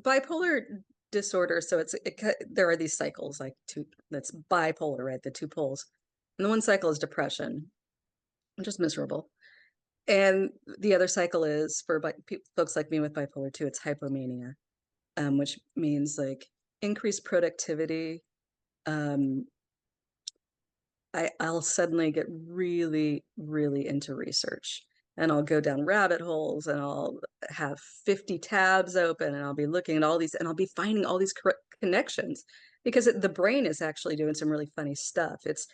bipolar disorder, so there are these cycles, like two, that's bipolar, right? The two poles. And the one cycle is depression, which is miserable. And the other cycle is for folks like me with bipolar 2, it's hypomania, which means like increased productivity. Um, I'll suddenly get really, really into research, and I'll go down rabbit holes, and I'll have 50 tabs open, and I'll be looking at all these, and I'll be finding all these connections because the brain is actually doing some really funny stuff. It's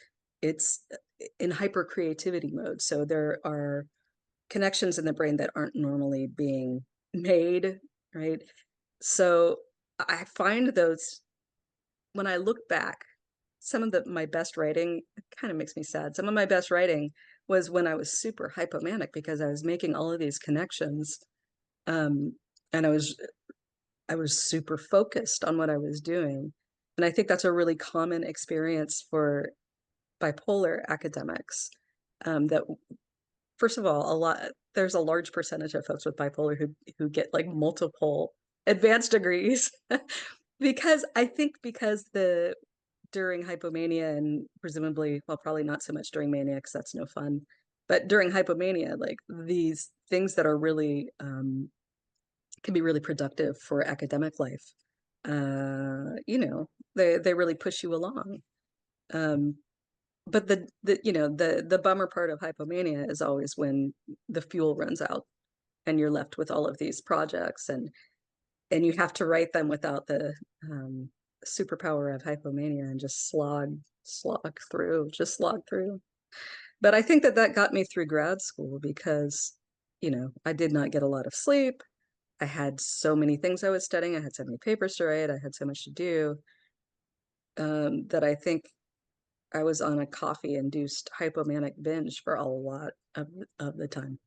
in hyper creativity mode. So there are connections in the brain that aren't normally being made, right? So I find those, when I look back, some of my best writing, it kind of makes me sad. Some of my best writing was when I was super hypomanic because I was making all of these connections. Um, and I was super focused on what I was doing. And I think that's a really common experience for bipolar academics. That first of all, there's a large percentage of folks with bipolar who get like multiple advanced degrees because I think because during hypomania, and presumably, well, probably not so much during mania because that's no fun, but during hypomania, like these things that are really can be really productive for academic life. They really push you along. Um, but the bummer part of hypomania is always when the fuel runs out and you're left with all of these projects, and you have to write them without the superpower of hypomania and just slog through. But I think that got me through grad school because, I did not get a lot of sleep. I had so many things I was studying. I had so many papers to write. I had so much to do, that I think I was on a coffee-induced hypomanic binge for a lot of the time.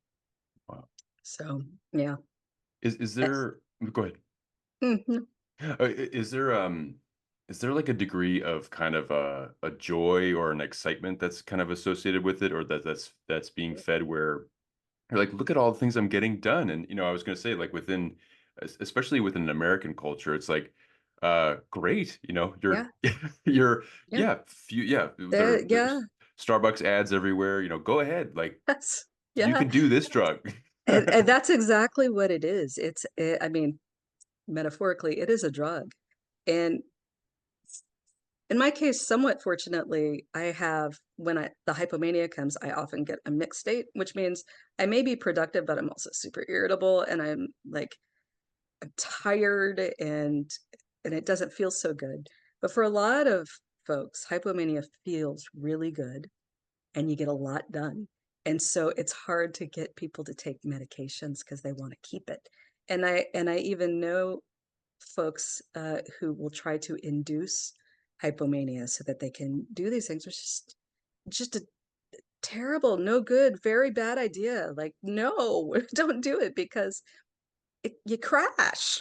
Wow. So, yeah. Is Yes. there, go ahead. Mhm. Is there like a degree of kind of a joy or an excitement that's kind of associated with it, or that's being fed where you're like, look at all the things I'm getting done? And I was going to say, like, especially within an American culture, it's like, great, Yeah, you're, yeah. Yeah, there's Starbucks ads everywhere, go ahead, like, you yeah. can do this drug. And that's exactly what it is. I mean, metaphorically, it is a drug. And in my case, somewhat fortunately, when the hypomania comes, I often get a mixed state, which means I may be productive, but I'm also super irritable, and I'm tired, and it doesn't feel so good. But for a lot of folks, hypomania feels really good, and you get a lot done. And so it's hard to get people to take medications because they want to keep it. And I even know folks who will try to induce hypomania so that they can do these things, which is just a terrible, no good, very bad idea. Like, no, don't do it because you crash.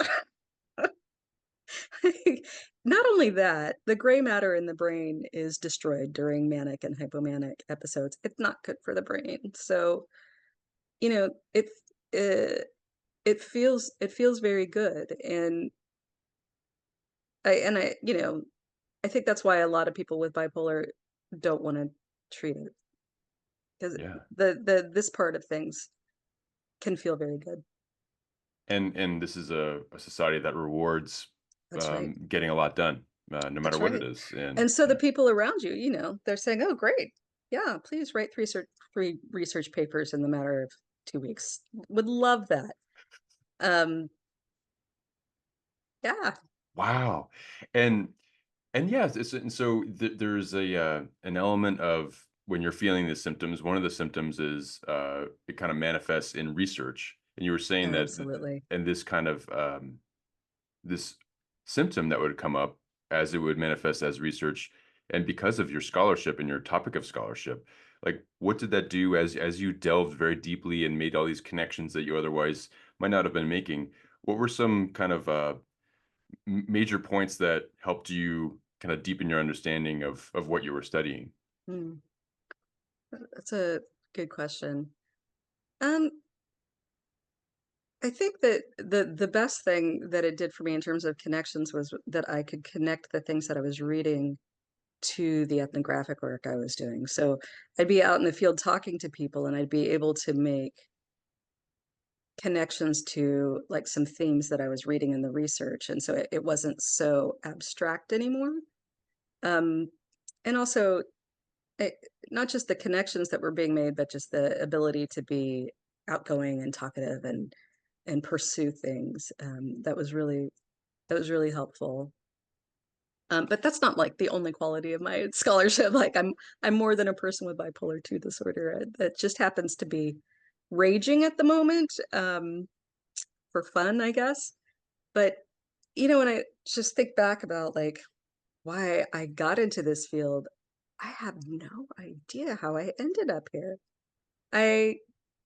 Not only that, the gray matter in the brain is destroyed during manic and hypomanic episodes. It's not good for the brain. So, you know, it it feels very good. And I think that's why a lot of people with bipolar don't want to treat it because Yeah. the this part of things can feel very good. And this is a society that rewards That's right. getting a lot done, no matter That's what it right. is. And And so the people around you, they're saying, "Oh, great. Yeah, please write three research papers in the matter of 2 weeks." Would love that. Um, yeah, wow. And yes, and so there's an element of when you're feeling the symptoms. One of the symptoms is it kind of manifests in research. And you were saying that, absolutely. and this kind of this symptom that would come up as it would manifest as research, and because of your scholarship and your topic of scholarship, like what did that do as you delved very deeply and made all these connections that you otherwise might not have been making? What were some kind of major points that helped you kind of deepen your understanding of what you were studying? Hmm, that's a good question. Um, I think that the best thing that it did for me in terms of connections was that I could connect the things that I was reading to the ethnographic work I was doing. So I'd be out in the field talking to people, and I'd be able to make connections to like some themes that I was reading in the research. And so it wasn't so abstract anymore. Um, and also, it, not just the connections that were being made, but just the ability to be outgoing and talkative and pursue things. That was really helpful. But that's not like the only quality of my scholarship. Like I'm more than a person with bipolar 2 disorder. It just happens to be raging at the moment, for fun, I guess. But when I just think back about like why I got into this field, I have no idea how I ended up here. I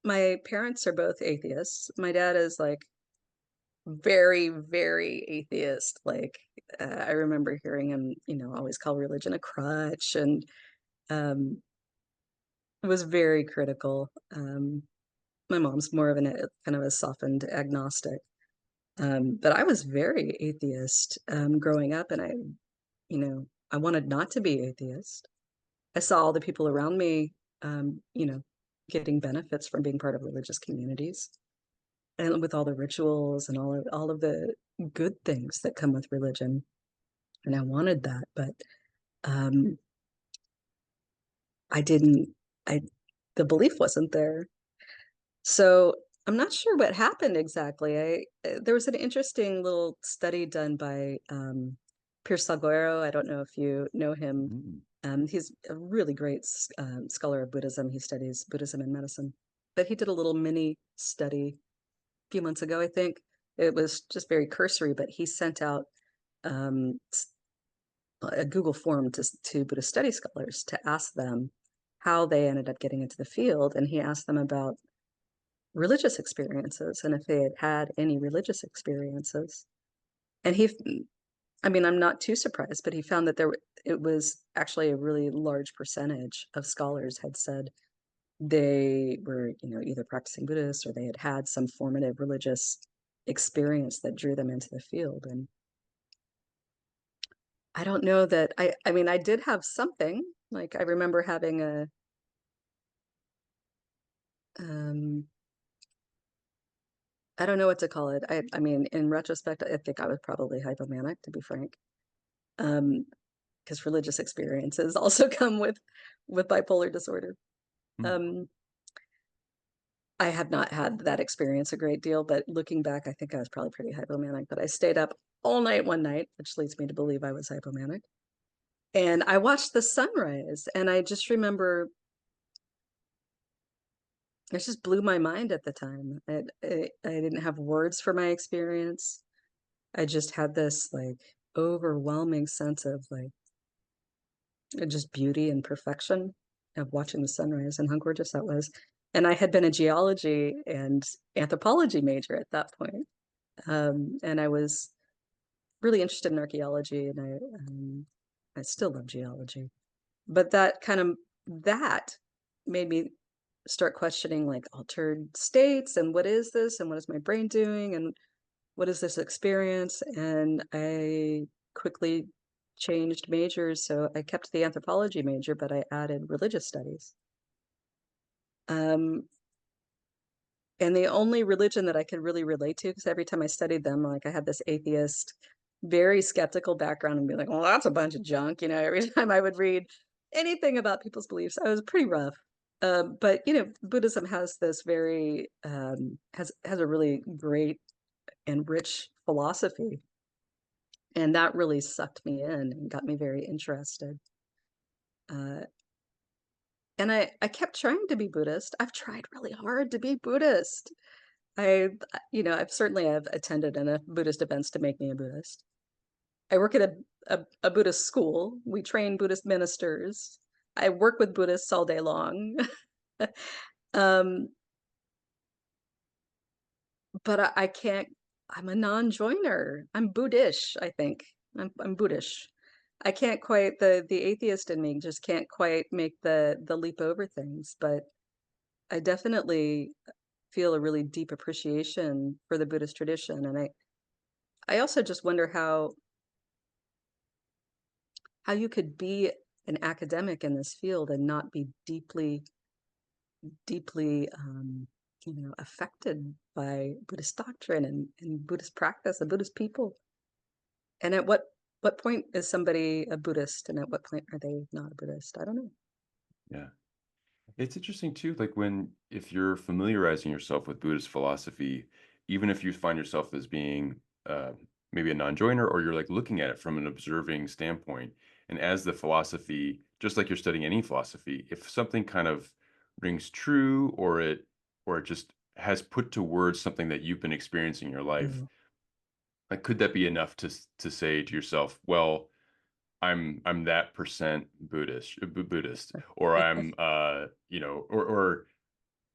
My parents are both atheists. My dad is like very, very atheist. Like, I remember hearing him, always call religion a crutch, and was very critical. My mom's more of kind of a softened agnostic. But I was very atheist growing up, and I wanted not to be atheist. I saw all the people around me, getting benefits from being part of religious communities, and with all the rituals and all of the good things that come with religion. And I wanted that, but um, I didn't. I The belief wasn't there. So I'm not sure what happened exactly. There was an interesting little study done by Pierce Salguero. I don't know if you know him. Mm. He's a really great scholar of Buddhism. He studies Buddhism and medicine. But he did a little mini study a few months ago, I think. It was just very cursory, but he sent out um, a Google form to Buddhist study scholars to ask them how they ended up getting into the field. And he asked them about religious experiences and if they had had any religious experiences. And I mean, I'm not too surprised, but he found that it was actually a really large percentage of scholars had said they were, either practicing Buddhist or they had had some formative religious experience that drew them into the field. And I don't know that I mean, I did have something. Like I remember having um, I don't know what to call it. I mean, in retrospect, I think I was probably hypomanic, to be frank. Um, because religious experiences also come with bipolar disorder. Mm. Um, I have not had that experience a great deal, but looking back, I think I was probably pretty hypomanic. But I stayed up all night one night, which leads me to believe I was hypomanic. And I watched the sunrise, and I just remember it just blew my mind at the time. I didn't have words for my experience. I just had this like overwhelming sense of like just beauty and perfection of watching the sunrise and how gorgeous that was. And I had been a geology and anthropology major at that point. And I was really interested in archaeology, and I still love geology. But that made me start questioning like altered states and what is this and what is my brain doing and what is this experience? And I quickly changed majors. So I kept the anthropology major, but I added religious studies. Um, and the only religion that I could really relate to, because every time I studied them, like I had this atheist, very skeptical background and be like, well, that's a bunch of junk. Every time I would read anything about people's beliefs, I was pretty rough. But Buddhism has this very has a really great and rich philosophy. And that really sucked me in and got me very interested. Uh, and I kept trying to be Buddhist. I've tried really hard to be Buddhist. I've attended enough Buddhist events to make me a Buddhist. I work at a Buddhist school. We train Buddhist ministers. I work with Buddhists all day long. um, but I can't. I'm a non-joiner. I'm Buddhist, I think. I'm Buddhist. I can't quite the atheist in me just can't quite make the leap over things, but I definitely feel a really deep appreciation for the Buddhist tradition, and I also just wonder how you could be an academic in this field and not be deeply, affected by Buddhist doctrine and Buddhist practice, the Buddhist people. And at what point is somebody a Buddhist, and at what point are they not a Buddhist? I don't know. Yeah. It's interesting too, like when if you're familiarizing yourself with Buddhist philosophy, even if you find yourself as being uh, maybe a non-joiner, or you're like looking at it from an observing standpoint, and as the philosophy, just like you're studying any philosophy, if something kind of rings true, or it just has put to words something that you've been experiencing in your life, Mm. like could that be enough to say to yourself, well, I'm that percent Buddhist, or I'm or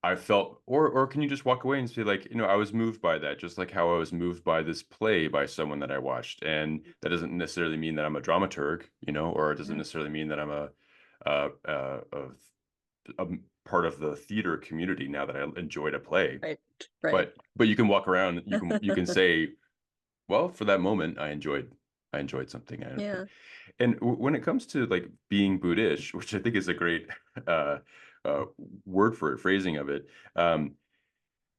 I felt, or can you just walk away and say like, I was moved by that, just like how I was moved by this play by someone that I watched, and that doesn't necessarily mean that I'm a dramaturg, or it doesn't Yeah, necessarily mean that I'm a part of the theater community now that I enjoyed a play, right, right. but you can walk around, you can say, well, for that moment, I enjoyed something. Yeah. And when it comes to like being Buddhist, which I think is a great uh, uh, word for it, phrasing of it, um,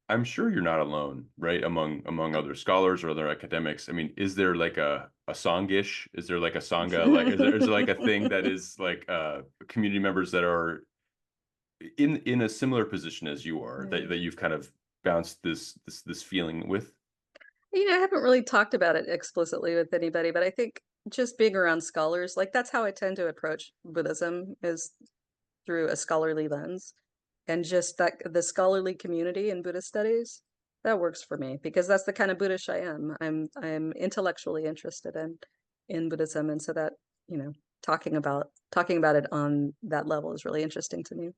I'm sure you're not alone, right? Among other scholars or other academics. I mean, is there like a sangish? Is there like a sangha? Like, is there like a thing that is like community members that are in a similar position as you are, Yeah. that you've kind of bounced this feeling with? I haven't really talked about it explicitly with anybody, but I think just being around scholars, like that's how I tend to approach Buddhism, is through a scholarly lens. And just that the scholarly community in Buddhist studies, that works for me because that's the kind of Buddhist I am. I'm intellectually interested in Buddhism, and so that, you know, talking about it on that level is really interesting to me.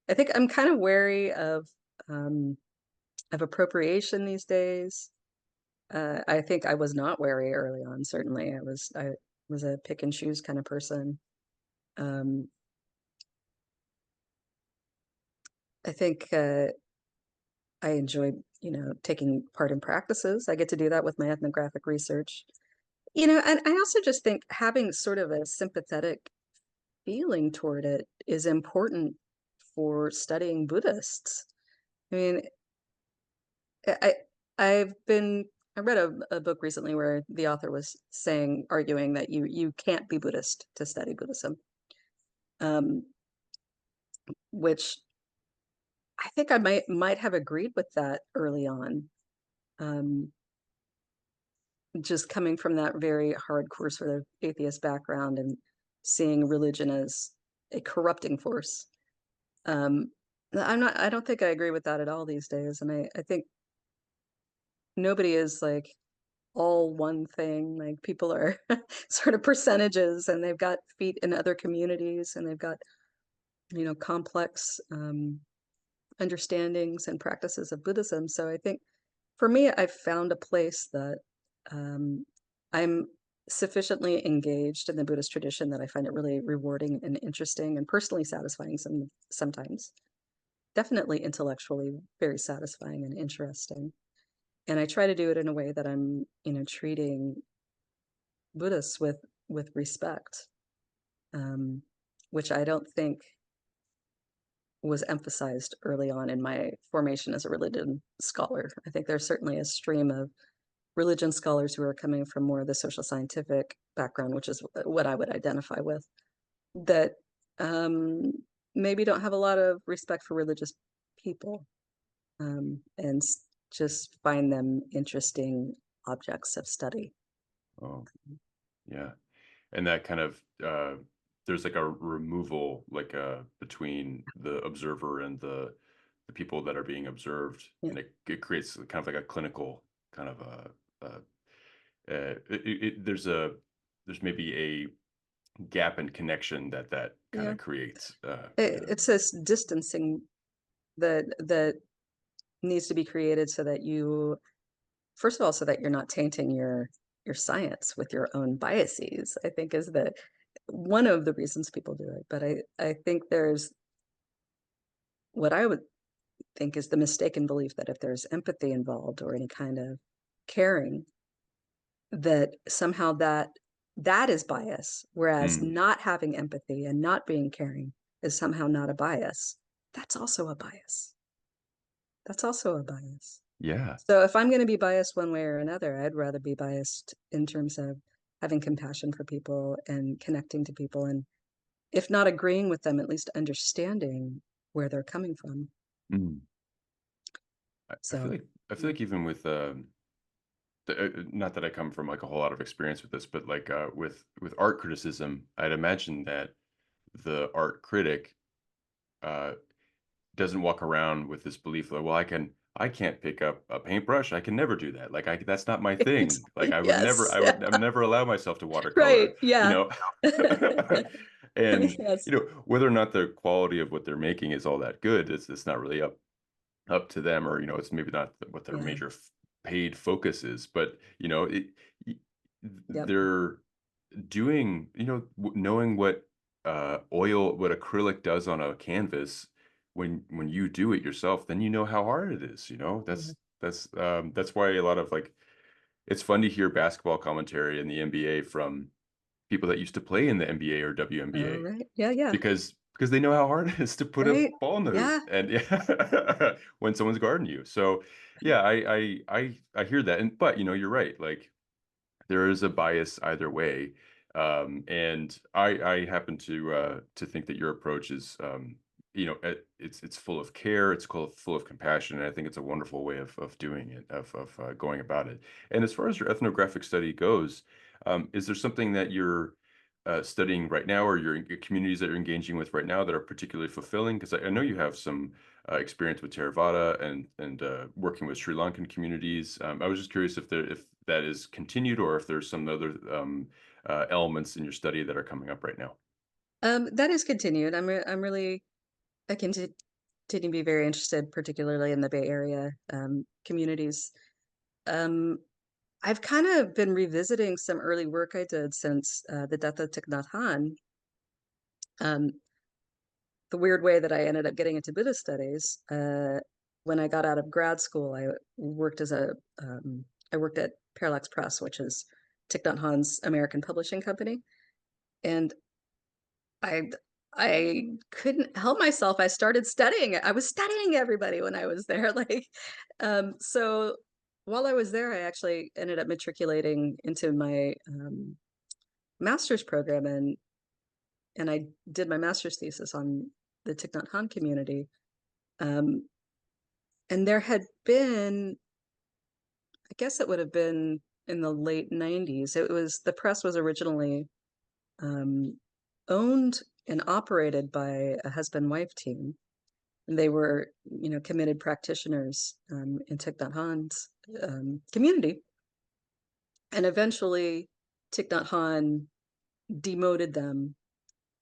I think I'm kind of wary um of appropriation these days. I think I was not wary early on. Certainly, I was a pick and choose kind of person. Um, I think I enjoy, taking part in practices. I get to do that with my ethnographic research. And I also just think having sort of a sympathetic feeling toward it is important for studying Buddhists. I mean, I I read a book recently where the author was arguing that you can't be Buddhist to study Buddhism, um, which I think I might have agreed with that early on. Um, just coming from that very hardcore sort of atheist background and seeing religion as a corrupting force. Um, I don't think I agree with that at all these days. And I think nobody is like all one thing. Like people are sort of percentages, and they've got feet in other communities, and they've got, complex understandings and practices of Buddhism. So I think for me, I've found a place that um, I'm sufficiently engaged in the Buddhist tradition that I find it really rewarding and interesting and personally satisfying sometimes. Definitely intellectually very satisfying and interesting. And I try to do it in a way that I'm, treating Buddhists with respect, um, which I don't think was emphasized early on in my formation as a religion scholar. I think there's certainly a stream of religion scholars who are coming from more of the social scientific background, which is what I would identify with, that um, maybe don't have a lot of respect for religious people, and just find them interesting objects of study. Oh, yeah. And that kind of there's like a removal, like between the observer and the people that are being observed, Yeah, and it creates kind of like a clinical kind of there's maybe a gap in connection that kind yeah. of creates. It's this distancing that needs to be created so that you, first of all, so that you're not tainting your science with your own biases. I think is the one of the reasons people do it. But I think there's what I would think is the mistaken belief that if there's empathy involved or any kind of caring, that somehow that is bias, whereas Mm, not having empathy and not being caring is somehow not a bias. That's also a bias. That's also a bias. yeah. So if I'm going to be biased one way or another, I'd rather be biased in terms of having compassion for people and connecting to people, and if not agreeing with them, at least understanding where they're coming from. Mm. I feel So, like yeah. even with not that I come from like a whole lot of experience with this, but like with art criticism, I'd imagine that the art critic uh, doesn't walk around with this belief like, well, I can't pick up a paintbrush. I can never do that. Like that's not my thing. Like Yes. I would never allow myself to Right. watercolor, you Yeah. know. And Yes. whether or not the quality of what they're making is all that good, it's not really up to them, or it's maybe not what their Yeah. major paid focus is, but y- Yep. they're doing, knowing what acrylic does on a canvas. When you do it yourself, then you know how hard it is. Yeah. That's why a lot of like, it's fun to hear basketball commentary in the NBA from people that used to play in the NBA or All WNBA, right. Yeah. Yeah. because they know how hard it is to put a Right. ball in the hoop, Yeah. and yeah, when someone's guarding you. So yeah, I hear that, and but you're right. Like there is a bias either way, and I happen to think that your approach is it's full of care, it's full of compassion, and I think it's a wonderful way of doing it, of going about it. And as far as your ethnographic study goes, is there something that you're studying right now, or your communities that you're engaging with right now that are particularly fulfilling? Because I know you have some experience with Theravada and working with Sri Lankan communities. I was just curious if that is continued, or if there's some other elements in your study that are coming up right now. That is continued. I'm really I continue to be very interested, particularly in the Bay Area communities. Um, I've kind of been revisiting some early work I did since the death of Thich Nhat Hanh. Um, the weird way that I ended up getting into Buddhist studies. When I got out of grad school, I worked at Parallax Press, which is Thich Nhat Hanh's American publishing company, and I I couldn't help myself. I started studying it. I was studying everybody when I was there. So while I was there, I actually ended up matriculating into my master's program, and I did my master's thesis on the Thich Nhat Hanh community. Um, and there had been, I guess it would have been in the late 90s. The press was originally um, owned and operated by a husband-wife team. And they were, committed practitioners in Thich Nhat Hanh's community. And eventually, Thich Nhat Hanh demoted them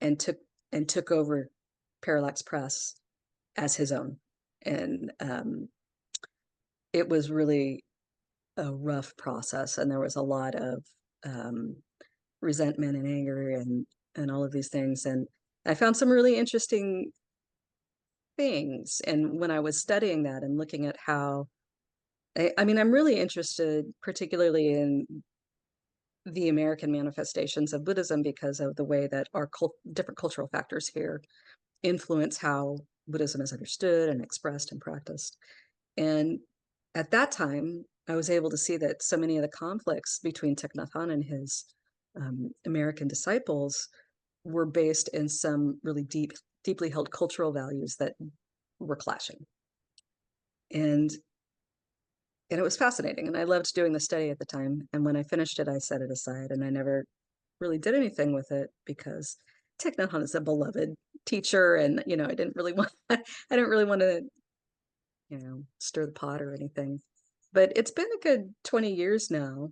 and took over Parallax Press as his own. And it was really a rough process, and there was a lot of um, resentment and anger and all of these things. And I found some really interesting things. And when I was studying that and looking at how, I mean, I'm really interested, particularly in the American manifestations of Buddhism, because of the way that our different cultural factors here influence how Buddhism is understood and expressed and practiced. And at that time, I was able to see that so many of the conflicts between Thich Nhat Hanh and his American disciples were based in some really deeply held cultural values that were clashing. And and it was fascinating, and I loved doing the study at the time. And when I finished it, I set it aside, and I never really did anything with it because Thich Nhat Hanh is a beloved teacher, and I didn't really want I didn't really want to stir the pot or anything. But it's been a good 20 years now,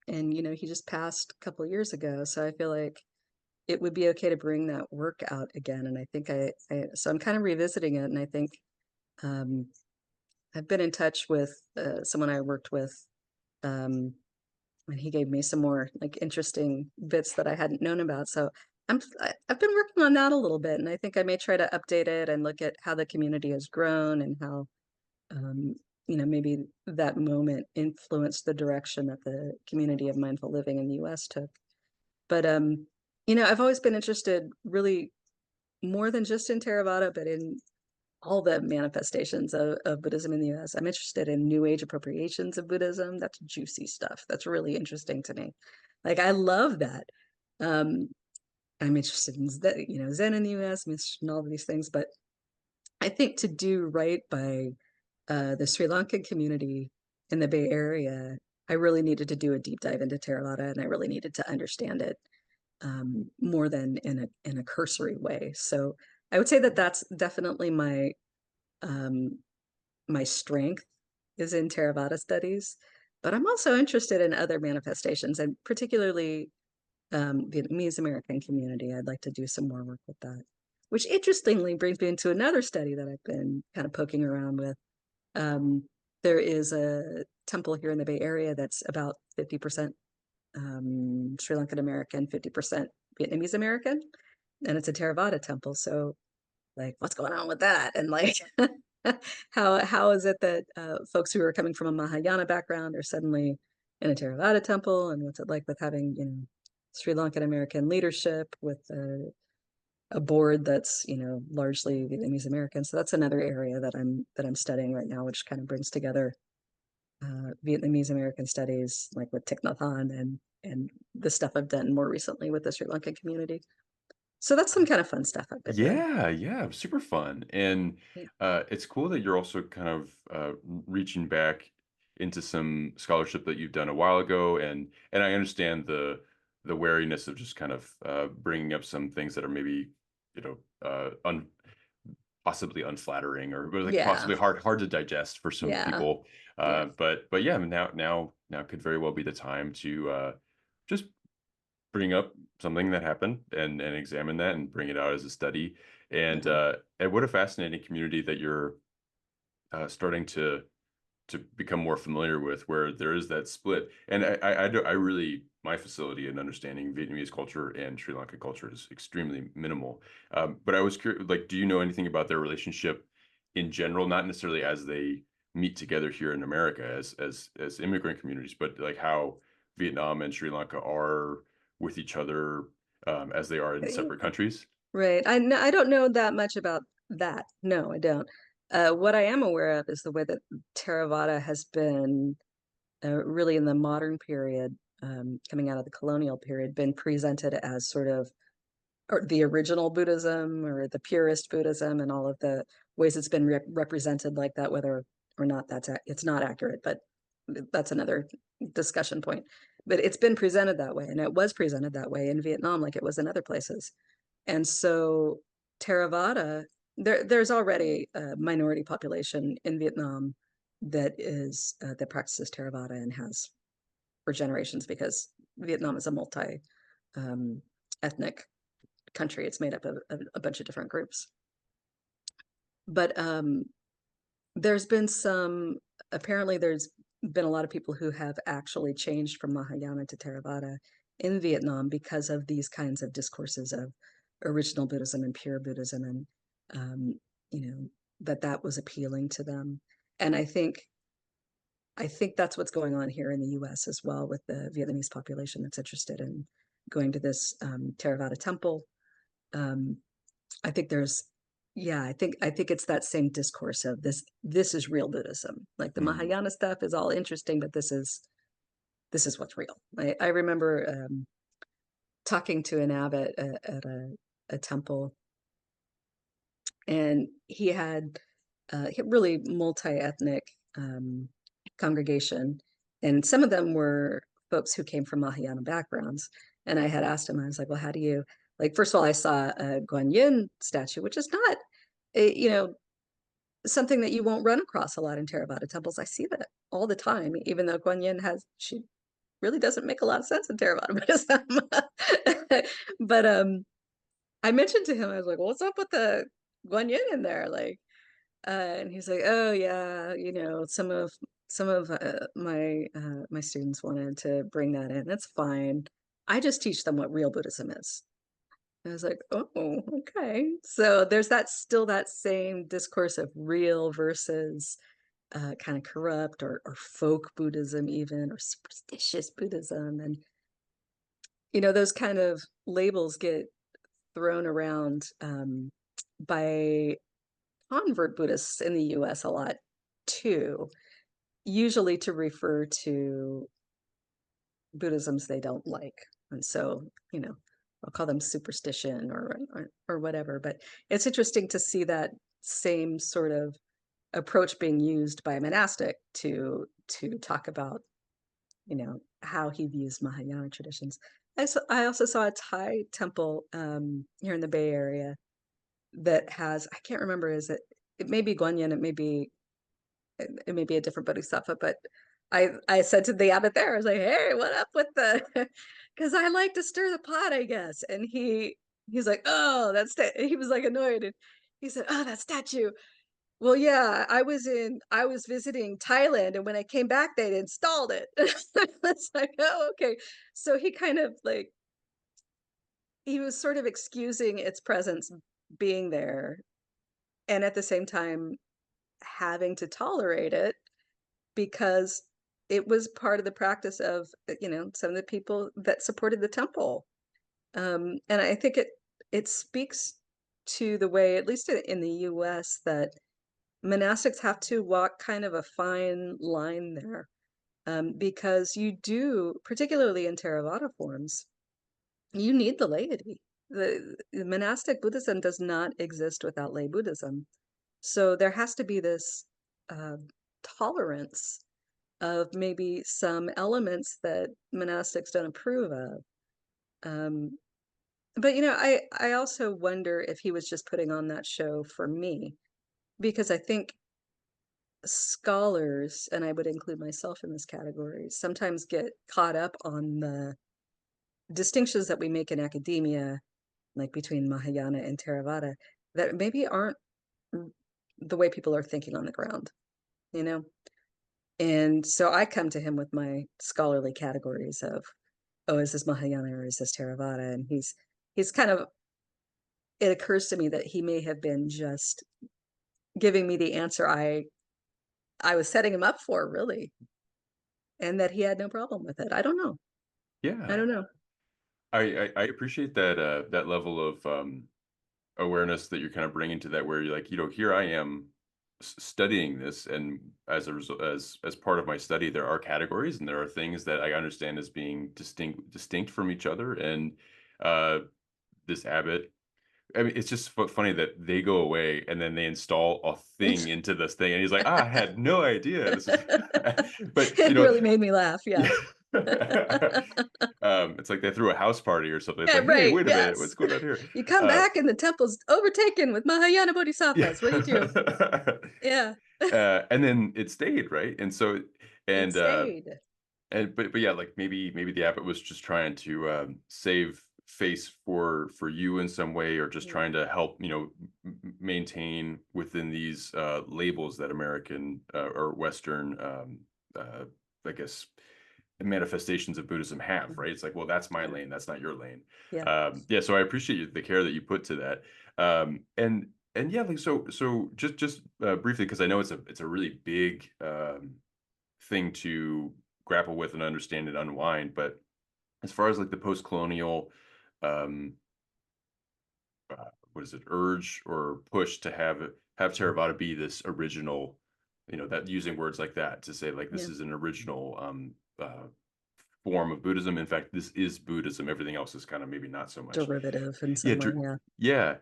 and he just passed a couple of years ago, so I feel like it would be okay to bring that work out again. And I think so I'm kind of revisiting it, and I think um, I've been in touch with someone I worked with, um, and he gave me some more like interesting bits that I hadn't known about. So I've been working on that a little bit, and I think I may try to update it and look at how the community has grown and how, um, maybe that moment influenced the direction that the community of mindful living in the US took. But, I've always been interested really more than just in Theravada, but in all the manifestations of Buddhism in the US. I'm interested in New Age appropriations of Buddhism. That's juicy stuff. That's really interesting to me. Like, I love that. Um, I'm interested in Zen in the US, I'm interested in all of these things, but I think to do right by the Sri Lankan community in the Bay Area, I really needed to do a deep dive into Theravada, and I really needed to understand it more than in a cursory way. So I would say that that's definitely um, my strength is in Theravada studies, but I'm also interested in other manifestations, and particularly Vietnamese American community. I'd like to do some more work with that, which interestingly brings me into another study that I've been kind of poking around with. Um, there is a temple here in the Bay Area that's about 50% Sri Lankan American, 50% Vietnamese American, and it's a Theravada temple. So, like, what's going on with that? And like, how is it that folks who are coming from a Mahayana background are suddenly in a Theravada temple? And what's it like with having Sri Lankan American leadership with a board that's largely Vietnamese American? So that's another area that I'm studying right now, which kind of brings together Vietnamese American studies, like with Thich Nhat Hanh and the stuff I've done more recently with the Sri Lankan community. So that's some kind of fun stuff I've been doing. Yeah, yeah, super fun. And Yeah. it's cool that you're also kind of reaching back into some scholarship that you've done a while ago, and I understand the wariness of just kind of bringing up some things that are maybe you know un possibly unflattering or like Yeah. possibly hard to digest for some Yeah. people. Yeah. But yeah, now could very well be the time to just bring up something that happened and examine that and bring it out as a study. Yeah. And what a fascinating community that you're starting to become more familiar with, where there is that split. And I really, my facility in understanding Vietnamese culture and Sri Lankan culture is extremely minimal. But I was curious, like, do you know anything about their relationship in general, not necessarily as they meet together here in America as immigrant communities, but like how Vietnam and Sri Lanka are with each other as they are in separate countries? Right. I don't know that much about that. No, I don't. What I am aware of is the way that Theravada has been really in the modern period, coming out of the colonial period, been presented as sort of or the original Buddhism or the purist Buddhism, and all of the ways it's been represented like that, whether or not it's not accurate, but that's another discussion point. But it's been presented that way, and it was presented that way in Vietnam, like it was in other places. And so Theravada, there's already a minority population in Vietnam that practices Theravada and has for generations, because Vietnam is a multi ethnic country. It's made up of a bunch of different groups. But there's been apparently there's been a lot of people who have actually changed from Mahayana to Theravada in Vietnam because of these kinds of discourses of original Buddhism and pure Buddhism, and um, you know that was appealing to them. And I think that's what's going on here in the U.S. as well, with the Vietnamese population that's interested in going to this Theravada temple. Um, I think there's yeah, I think it's that same discourse of this is real Buddhism. Like the Mm. Mahayana stuff is all interesting, but this is what's real. I remember talking to an abbot at a temple, and he had really multi-ethnic um, congregation, and some of them were folks who came from Mahayana backgrounds. And I had asked him, I was like, well, how do you like? First of all, I saw a Guanyin statue, which is not, something that you won't run across a lot in Theravada temples. I see that all the time, even though she really doesn't make a lot of sense in Theravada Buddhism. But I mentioned to him, I was like, well, what's up with the Guanyin in there? Like, and he's like, "Oh yeah, some of my students wanted to bring that in. That's fine. I just teach them what real Buddhism is." I was like, "Oh, okay." So there's still that same discourse of real versus, kinda corrupt or folk Buddhism even, or superstitious Buddhism, and, those kind of labels get thrown around, by convert Buddhists in the US a lot too, usually to refer to Buddhisms they don't like. And so, I'll call them superstition or whatever. But it's interesting to see that same sort of approach being used by a monastic to talk about, how he views Mahayana traditions. I also saw a Thai temple here in the Bay Area that has, I can't remember, it may be Guanyin, it may be a different bodhisattva, but I said to the abbot there, I was like, "Hey, what up with the?" Because I like to stir the pot, I guess. And he's like, "Oh, he was like annoyed, and he said, "Oh, that statue." Well, yeah, I was visiting Thailand, and when I came back, they'd installed it. It's like, oh, okay. So he kind of like he was sort of excusing its presence being there, and at the same time having to tolerate it because it was part of the practice of, some of the people that supported the temple. And I think it speaks to the way, at least in the US, that monastics have to walk kind of a fine line there. Because you do, particularly in Theravada forms, you need the laity. The monastic Buddhism does not exist without lay Buddhism. So there has to be this uh, tolerance of maybe some elements that monastics don't approve of. Um, but I also wonder if he was just putting on that show for me, because I think scholars, and I would include myself in this category, sometimes get caught up on the distinctions that we make in academia, like between Mahayana and Theravada, that maybe aren't the way people are thinking on the ground, you know? And so I come to him with my scholarly categories of, oh, is this Mahayana or is this Theravada? And he's kind of, it occurs to me that he may have been just giving me the answer I was setting him up for, really, and that he had no problem with it. I don't know. I Yeah. don't know. I appreciate that, that level of, awareness that you're kind of bringing to that, where you're like, here I am studying this, and as a result, as part of my study, there are categories and there are things that I understand as being distinct from each other. And uh, this abbot, I mean, it's just funny that they go away and then they install a thing into this thing, and he's like, "Ah, I had no idea this is," but It really made me laugh, yeah. yeah. It's like they threw a house party or something. It's Yeah, like, "Hey, right, wait a minute, yes. what's going on here?" You come Uh, back and the temple's overtaken with Mahayana yeah. bodhisattvas. What do you do? Yeah. And then it stayed, right? And so, It and stayed. but yeah, like maybe the abbot was just trying to save face for you in some way, or just Yeah, trying to help, maintain within these labels that American or Western, uh, I guess, manifestations of Buddhism have, mhm, right? It's like, well, that's my yeah, lane, that's not your lane. yeah. Yeah, so I appreciate the care that you put to that. And yeah, like, so just briefly, because I know it's a really big thing to grapple with and understand and unwind. But as far as like the post-colonial, um, what is it, urge or push to have Theravada be this original, that using words like that to say like this Yeah, is an original form of Buddhism. In fact, this is Buddhism. Everything else is kind of maybe not so much. derivative in Yeah, some way, yeah. yeah.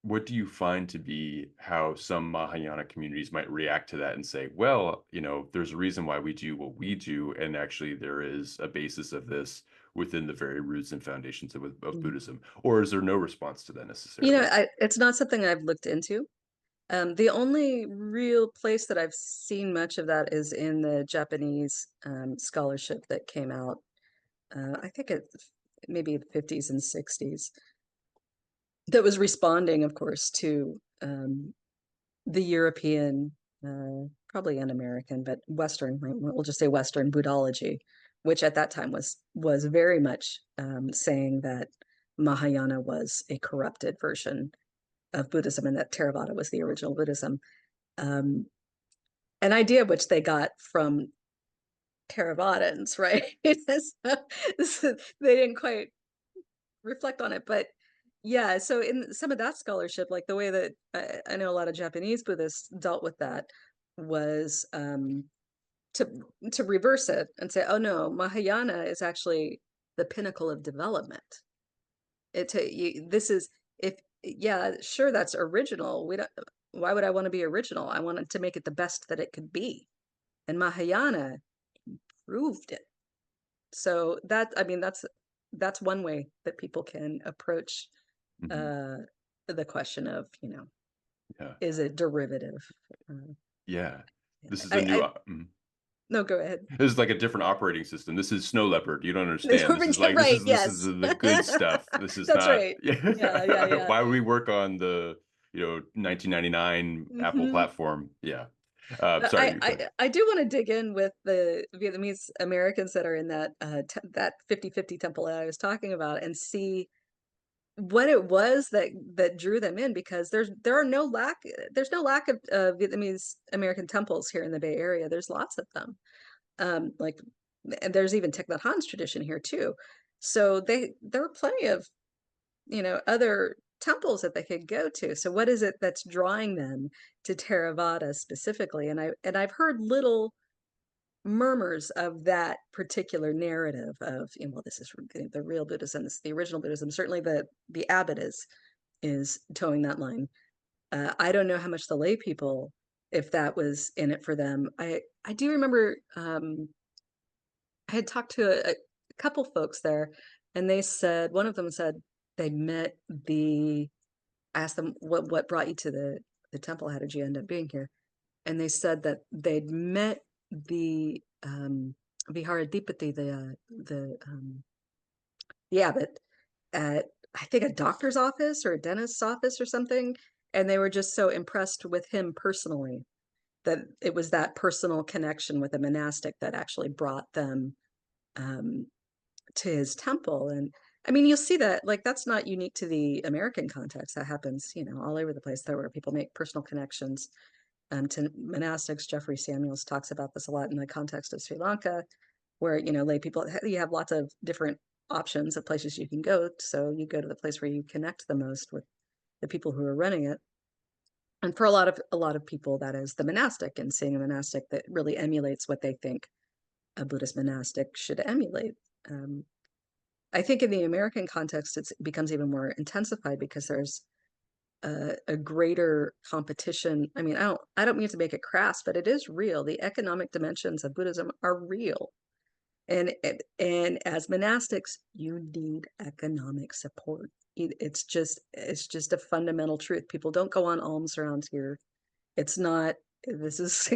What do you find to be how some Mahayana communities might react to that and say, well, there's a reason why we do what we do, and actually there is a basis of this within the very roots and foundations of Mm. Buddhism, or is there no response to that necessarily? It's not something I've looked into. The only real place that I've seen much of that is in the Japanese, scholarship that came out, I think it's maybe the 50s and 60s, that was responding, of course, to, the European, probably an American, but Western, we'll just say Western Buddhology, which at that time was very much saying that Mahayana was a corrupted version of Buddhism and that Theravada was the original Buddhism. Um, an idea which they got from Theravadans, right? They didn't quite reflect on it, but yeah. So in some of that scholarship, like the way that I know a lot of Japanese Buddhists dealt with that was to to reverse it and say, oh no, Mahayana is actually the pinnacle of development. This is if yeah, sure that's original. We don't. Why would I want to be original? I wanted to make it the best that it could be, and Mahayana proved it. So that I mean that's one way that people can approach Mhm. uh, the question of Yeah. is it derivative? Uh, Yeah. This is a I new no, go ahead. this is like a different operating system. This is snow leopard. You don't understand. This is like Right? this is Yes, the good stuff. This is that's not right. Yeah, yeah, yeah. yeah. Why would we work on the 1999 Apple Hmm. platform? Yeah. Sorry, I, you go I ahead. I do want to dig in with the Vietnamese Americans that are in that that 50-50 temple that I was talking about and see what it was that drew them in because there's no lack of Vietnamese American temples here in the Bay Area. There's lots of them. Like and there's even Thich Nhat Hanh's tradition here too. So there are plenty of other temples that they could go to. So what is it that's drawing them to Theravada specifically? And I've heard little murmurs of that particular narrative of, well, this is the real Buddhism, this is the original Buddhism. Certainly the abbot is towing that line. I don't know how much the lay people, if that was in it for them. I do remember I had talked to a couple folks there, and they said one of them said they met the asked them what brought you to the temple. How did you end up being here? And they said that they'd met the Viharadipati, the abbot, at I think a doctor's office or a dentist's office or something, and they were just so impressed with him personally that it was that personal connection with a monastic that actually brought them um, to his temple. And I mean, you'll see that like that's not unique to the American context. That happens, all over the place there where people make personal connections to monastics. Jeffrey Samuels talks about this a lot in the context of Sri Lanka, where lay people you have lots of different options of places you can go. So you go to the place where you connect the most with the people who are running it. And for a lot of people, that is the monastic and seeing a monastic that really emulates what they think a Buddhist monastic should emulate. Um, I think in the American context, it becomes even more intensified because there's a greater competition. I mean, I don't mean to make it crass, but it is real. The economic dimensions of Buddhism are real, and as monastics, you need economic support. It's just a fundamental truth. People don't go on alms around here. It's not. This is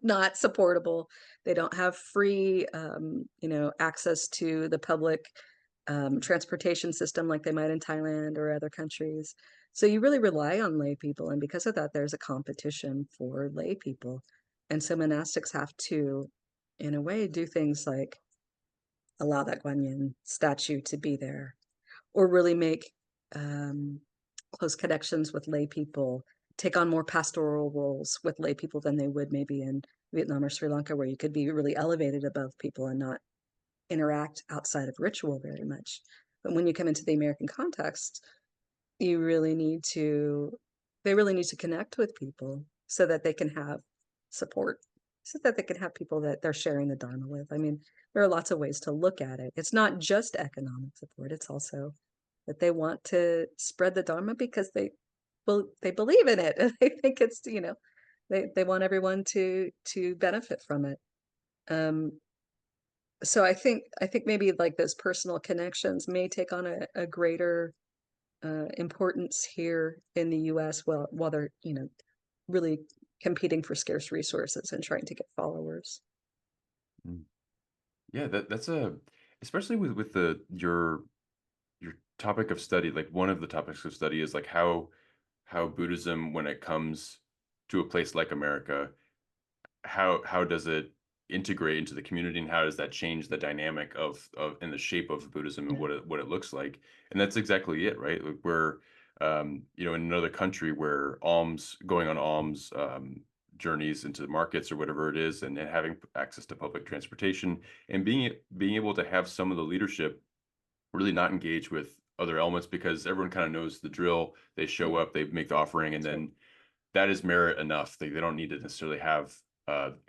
not supportable. They don't have free, access to the public transportation system like they might in Thailand or other countries. So you really rely on lay people, and because of that, there's a competition for lay people, and so monastics have to, in a way, do things like allow that Guanyin statue to be there, or really make um, close connections with lay people, take on more pastoral roles with lay people than they would maybe in Vietnam or Sri Lanka, where you could be really elevated above people and not interact outside of ritual very much. But when you come into the American context, you really need to, they really need to connect with people so that they can have support, so that they can have people that they're sharing the Dharma with. I mean, there are lots of ways to look at it. It's not just economic support, it's also that they want to spread the Dharma because they believe in it and they think it's, they want everyone to benefit from it. Um, so I think maybe like those personal connections may take on a greater importance here in the US while they're, really competing for scarce resources and trying to get followers. Mm. Yeah, that's a especially with the your topic of study, like one of the topics of study is like how Buddhism, when it comes to a place like America, how does it integrate into the community, and how does that change the dynamic of and the shape of Buddhism and Yeah. what it looks like? And that's exactly it, right? Like we're in another country where alms going on alms journeys into markets or whatever it is, and having access to public transportation, and being able to have some of the leadership really not engage with other elements, because everyone kind of knows the drill. They show Yeah. up, they make the offering, and That's right. then that is merit enough. They don't need to necessarily have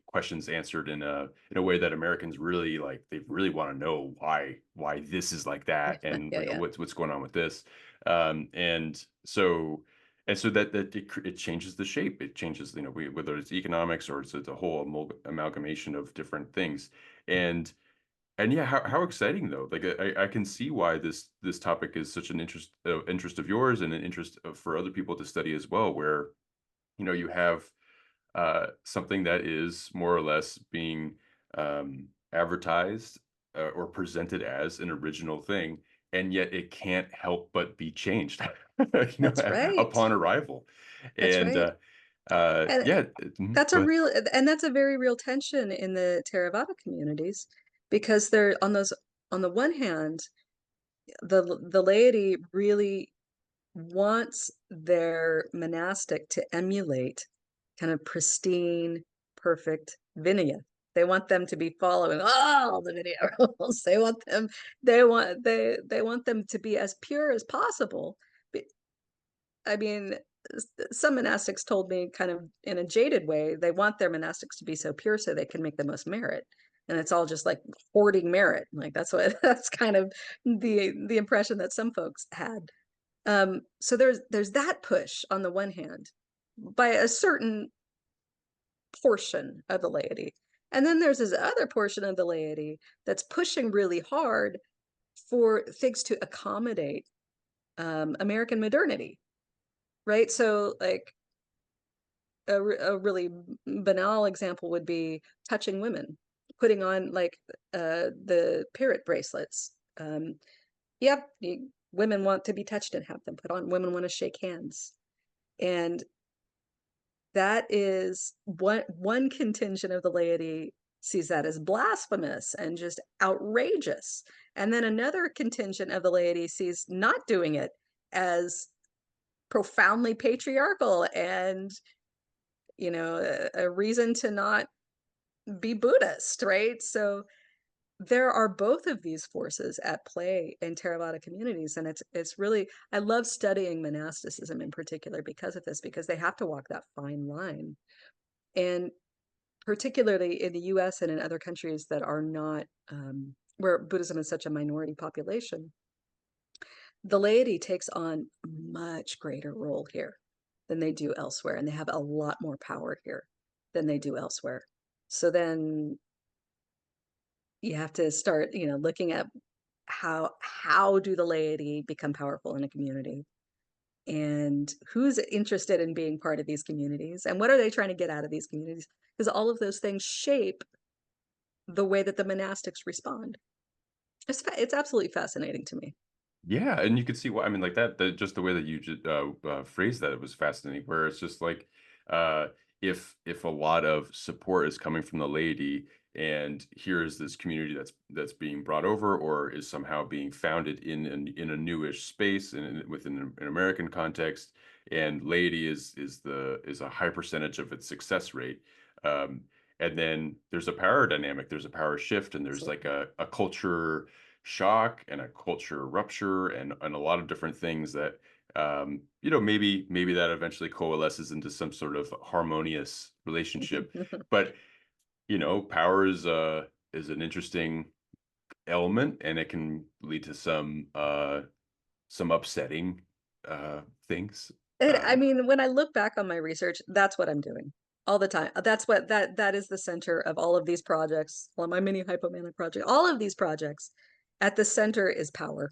questions answered in a way that Americans really like. They really want to know why this is like that, and Yeah, yeah. what's going on with this. And so it changes the shape. It changes, whether it's economics or it's a whole amalgamation of different things. And yeah, how exciting though. Like I can see why this topic is such an interest of yours, and an interest for other people to study as well, where you have something that is more or less being advertised or presented as an original thing, and yet it can't help but be changed, That's right. upon arrival. That's And right. And yeah, that's a go ahead. real and that's a very real tension in the Theravada communities, because they're on the one hand, the laity really wants their monastic to emulate kind of pristine, perfect Vinaya. They want them to be following all the Vinaya rules. They want them to be as pure as possible. I mean, some monastics told me kind of in a jaded way, they want their monastics to be so pure so they can make the most merit. And it's all just like hoarding merit. Like that's kind of the impression that some folks had. So there's that push on the one hand by a certain portion of the laity. And then there's this other portion of the laity that's pushing really hard for things to accommodate American modernity, right? So like a really banal example would be touching women, putting on like the parrot bracelets. Yep, women want to be touched and have them put on. Women want to shake hands, and that is one contingent of the laity sees that as blasphemous and just outrageous, and then another contingent of the laity sees not doing it as profoundly patriarchal and a reason to not be Buddhist, right? So there are both of these forces at play in Theravada communities, and it's really, I love studying monasticism in particular because of this, because they have to walk that fine line. And particularly in the US and in other countries that are not where Buddhism is such a minority population, the laity takes on a much greater role here than they do elsewhere, and they have a lot more power here than they do elsewhere. So then you have to start, looking at how do the laity become powerful in a community, and who's interested in being part of these communities, and what are they trying to get out of these communities, because all of those things shape the way that the monastics respond. It's absolutely fascinating to me. Yeah, and you could see why. I mean, like just the way that you just phrased that, it was fascinating. Where it's just like, uh, if a lot of support is coming from the laity, and here is this community that's being brought over, or is somehow being founded in a newish space, and within an American context, and laity is a high percentage of its success rate. Um, and then there's a power dynamic, there's a power shift, and there's like Absolutely. a culture shock and a culture rupture, and a lot of different things that maybe that eventually coalesces into some sort of harmonious relationship. But power is an interesting element, and it can lead to some upsetting things. And I um mean, when I look back on my research, that's what I'm doing all the time. That's what that is the center of all of these projects, all my mini hypomanic project, all of these projects. At the center is power.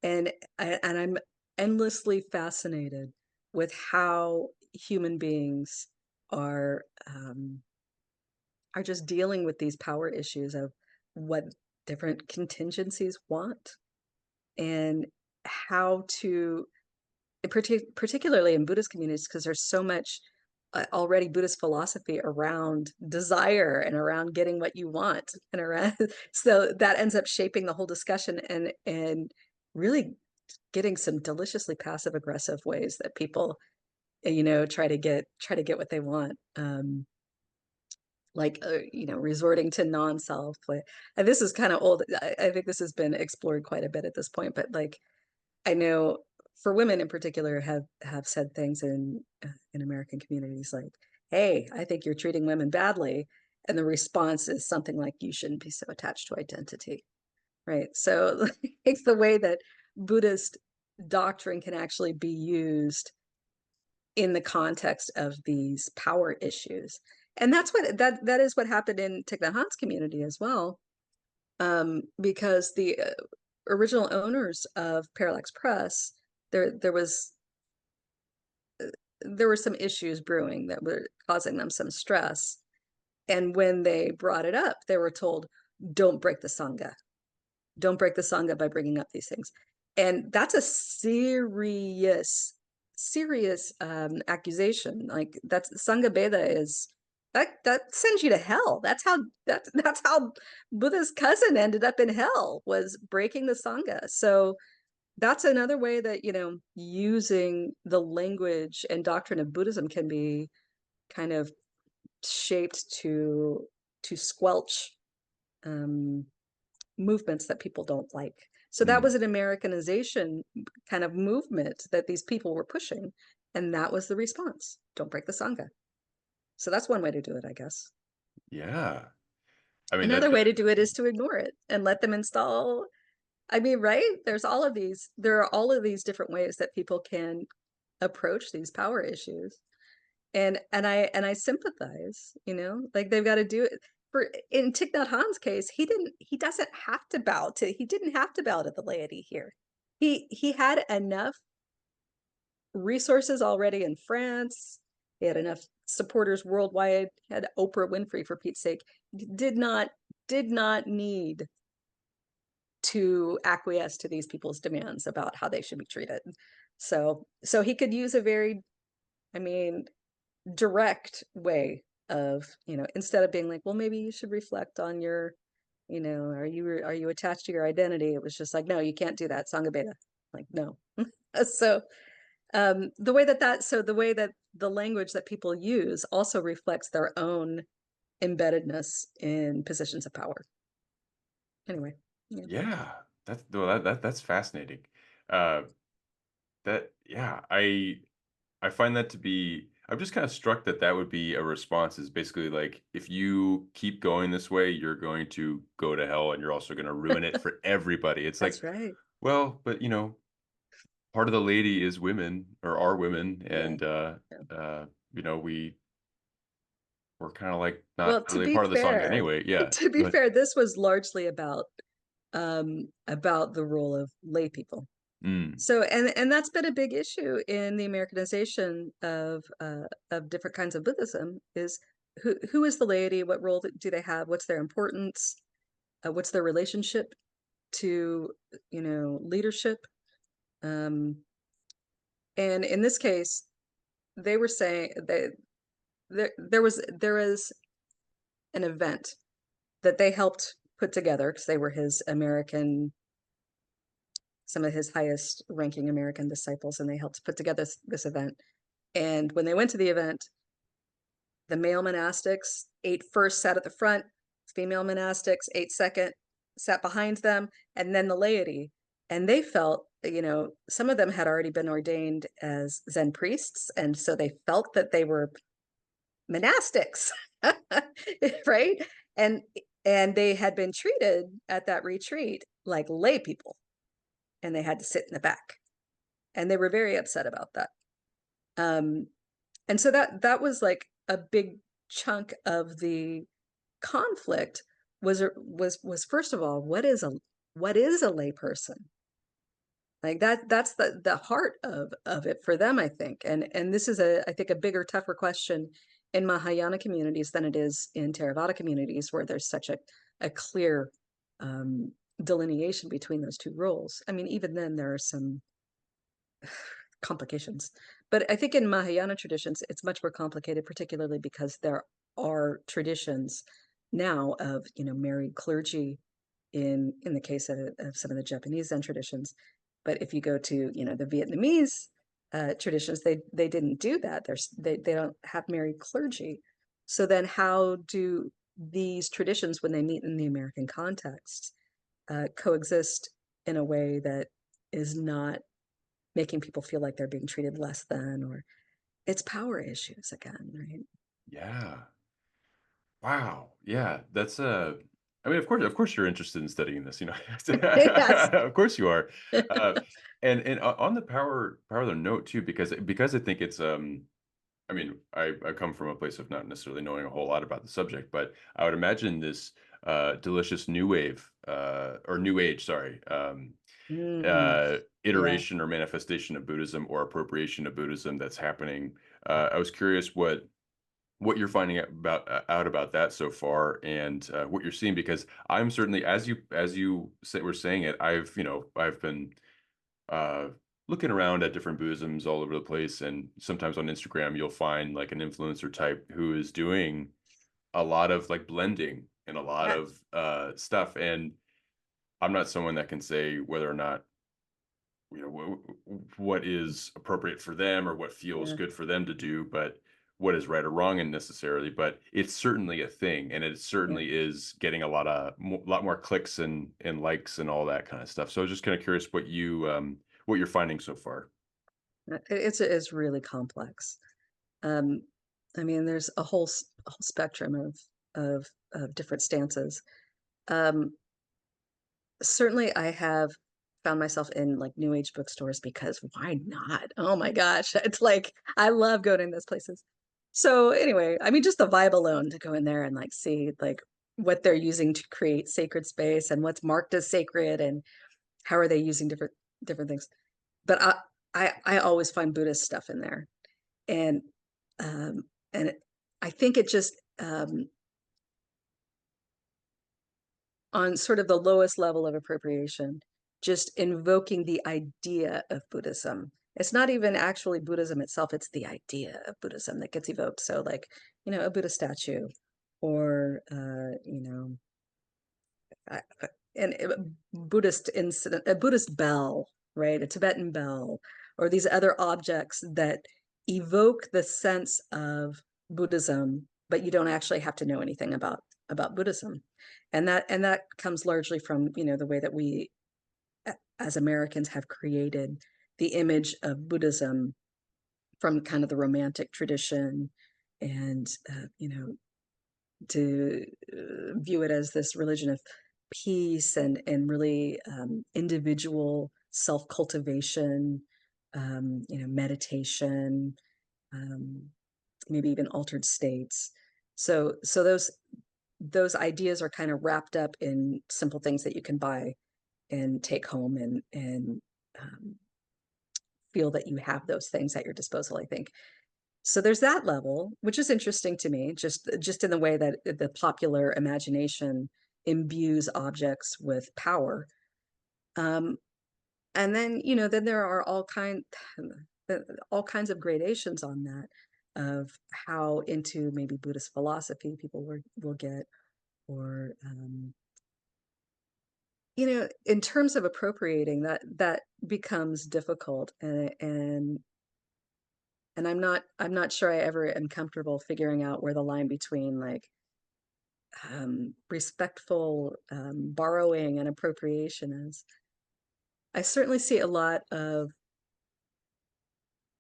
And I'm endlessly fascinated with how human beings are just dealing with these power issues of what different contingencies want, and how to particularly in Buddhist communities, because there's so much already Buddhist philosophy around desire and around getting what you want and around so that ends up shaping the whole discussion and really getting some deliciously passive aggressive ways that people try to get what they want. Resorting to non-self play. And this is kind of old. I think this has been explored quite a bit at this point, but like I know for women in particular have said things in American communities like, "Hey, I think you're treating women badly," and the response is something like, "You shouldn't be so attached to identity," right? So it's the way that Buddhist doctrine can actually be used in the context of these power issues. And that is what happened in Thich Nhat Hanh's community as well, because the original owners of Parallax Press, there was there were some issues brewing that were causing them some stress. And when they brought it up, they were told, "Don't break the sangha. Don't break the sangha by bringing up these things." And that's a serious accusation. Like that's Sangha Beda is that sends you to hell. That's how Buddha's cousin ended up in hell, was breaking the Sangha. So that's another way that, using the language and doctrine of Buddhism can be kind of shaped to squelch um, movements that people don't like. So that Mm. was an Americanization kind of movement that these people were pushing. And that was the response. Don't break the Sangha. So that's one way to do it, I guess. Yeah. I mean, Another way to do it is to ignore it and let them install. I mean, right? There are all of these different ways that people can approach these power issues. And I sympathize, like they've got to do it. For in Thich Nhat Hanh's case, he didn't have to bow to the laity here. He had enough resources already in France. He had enough supporters worldwide. He had Oprah Winfrey, for Pete's sake. Did not need to acquiesce to these people's demands about how they should be treated. So he could use a very, I mean, direct way of, instead of being like, well, maybe you should reflect on your, are you attached to your identity? It was just like, no, you can't do that. Sangha Beda. Like, no. So the way that the language that people use also reflects their own embeddedness in positions of power. Anyway, yeah. Yeah. That's fascinating. Uh, yeah, I find that to be, I'm just kind of struck that that would be a response, is basically like, if you keep going this way, you're going to go to hell and you're also going to ruin it for everybody. It's like, That's right. well, but part of the lady is women, or are women, Yeah. and Yeah. uh, we're kind of like not Well, to really be part of the sangha fair, anyway. Yeah. to be But fair, this was largely about the role of lay people. mm, So and that's been a big issue in the Americanization of different kinds of Buddhism, is who is the laity? What role do they have? What's their importance? What's their relationship to, leadership? Um, and in this case, they were saying that there is an event that they helped put together because they were some of his highest ranking American disciples, and they helped put together this event. And when they went to the event, the male monastics ate first, sat at the front, female monastics ate second, sat behind them, and then the laity. And they felt, some of them had already been ordained as Zen priests, and so they felt that they were monastics, right? And and they had been treated at that retreat like lay people, and they had to sit in the back, and they were very upset about that. Um, and so that was like a big chunk of the conflict, was first of all, what is a lay person? Like that's the heart of it for them, I think. And this is I think a bigger, tougher question in Mahayana communities than it is in Theravada communities, where there's such a clear um, delineation between those two roles. I mean, even then there are some complications. But I think in Mahayana traditions, it's much more complicated, particularly because there are traditions now of, married clergy in the case of some of the Japanese Zen traditions. But if you go to, the Vietnamese traditions, they didn't do that. They don't have married clergy. So then how do these traditions, when they meet in the American context, coexist in a way that is not making people feel like they're being treated less than, or it's power issues again, right? Yeah. Wow. Yeah, that's I mean, of course you're interested in studying this, you know. Yes. Of course you are. Uh, and on the power note too, because I think it's I mean, I come from a place of not necessarily knowing a whole lot about the subject, but I would imagine this delicious new wave or new age, sorry, Mm, yeah. iteration or manifestation of Buddhism or appropriation of Buddhism that's happening. I was curious what you're finding out about that so far, and what you're seeing, because I'm certainly, were saying it, I've been uh, looking around at different Buddhisms all over the place, and sometimes on Instagram you'll find like an influencer type who is doing a lot of like blending and a lot Yeah. of stuff, and I'm not someone that can say whether or not what is appropriate for them or what feels Yeah. good for them to do, but what is right or wrong and necessarily, but it's certainly a thing, and it Yeah. certainly is getting a lot more clicks and likes and all that kind of stuff. So I was just kind of curious what you're finding so far. It's really complex. Um, I mean, there's a whole spectrum of different stances. Um, Certainly, I have found myself in like new age bookstores because why not? Oh my gosh, it's like I love going in those places. So anyway, I mean, just the vibe alone to go in there and like see like what they're using to create sacred space and what's marked as sacred and how are they using different things. But I always find Buddhist stuff in there, and um, I think it just on sort of the lowest level of appropriation, just invoking the idea of Buddhism. It's not even actually Buddhism itself, it's the idea of Buddhism that gets evoked. So, like, a Buddha statue or, uh, an Buddhist incident, a Buddhist bell, right? A Tibetan bell, or these other objects that evoke the sense of Buddhism, but you don't actually have to know anything about Buddhism. And that comes largely from, the way that we as Americans have created the image of Buddhism from kind of the romantic tradition and to view it as this religion of peace and really individual self cultivation, meditation, um, maybe even altered states. So those ideas are kind of wrapped up in simple things that you can buy and take home and um, feel that you have those things at your disposal. I think so. There's that level, which is interesting to me, just in the way that the popular imagination imbues objects with power. Um, and then then there are all kinds of gradations on that of how into maybe Buddhist philosophy people will get, or in terms of appropriating that becomes difficult, and I'm not sure I ever am comfortable figuring out where the line between like respectful borrowing and appropriation is. I certainly see a lot of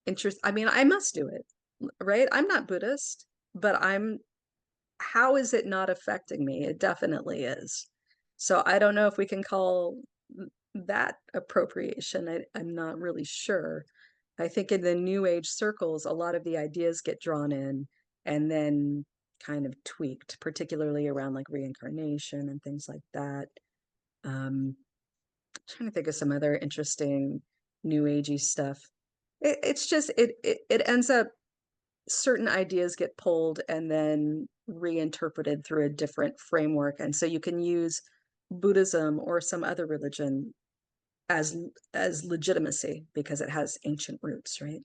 interest. I mean, I must do it, right? I'm not Buddhist, but how is it not affecting me? It definitely is. So I don't know if we can call that appropriation. I'm not really sure. I think in the new age circles, a lot of the ideas get drawn in and then kind of tweaked, particularly around like reincarnation and things like that. Trying to think of some other interesting new agey stuff. It's just it ends up certain ideas get pulled and then reinterpreted through a different framework, and so you can use Buddhism or some other religion as legitimacy because it has ancient roots, right?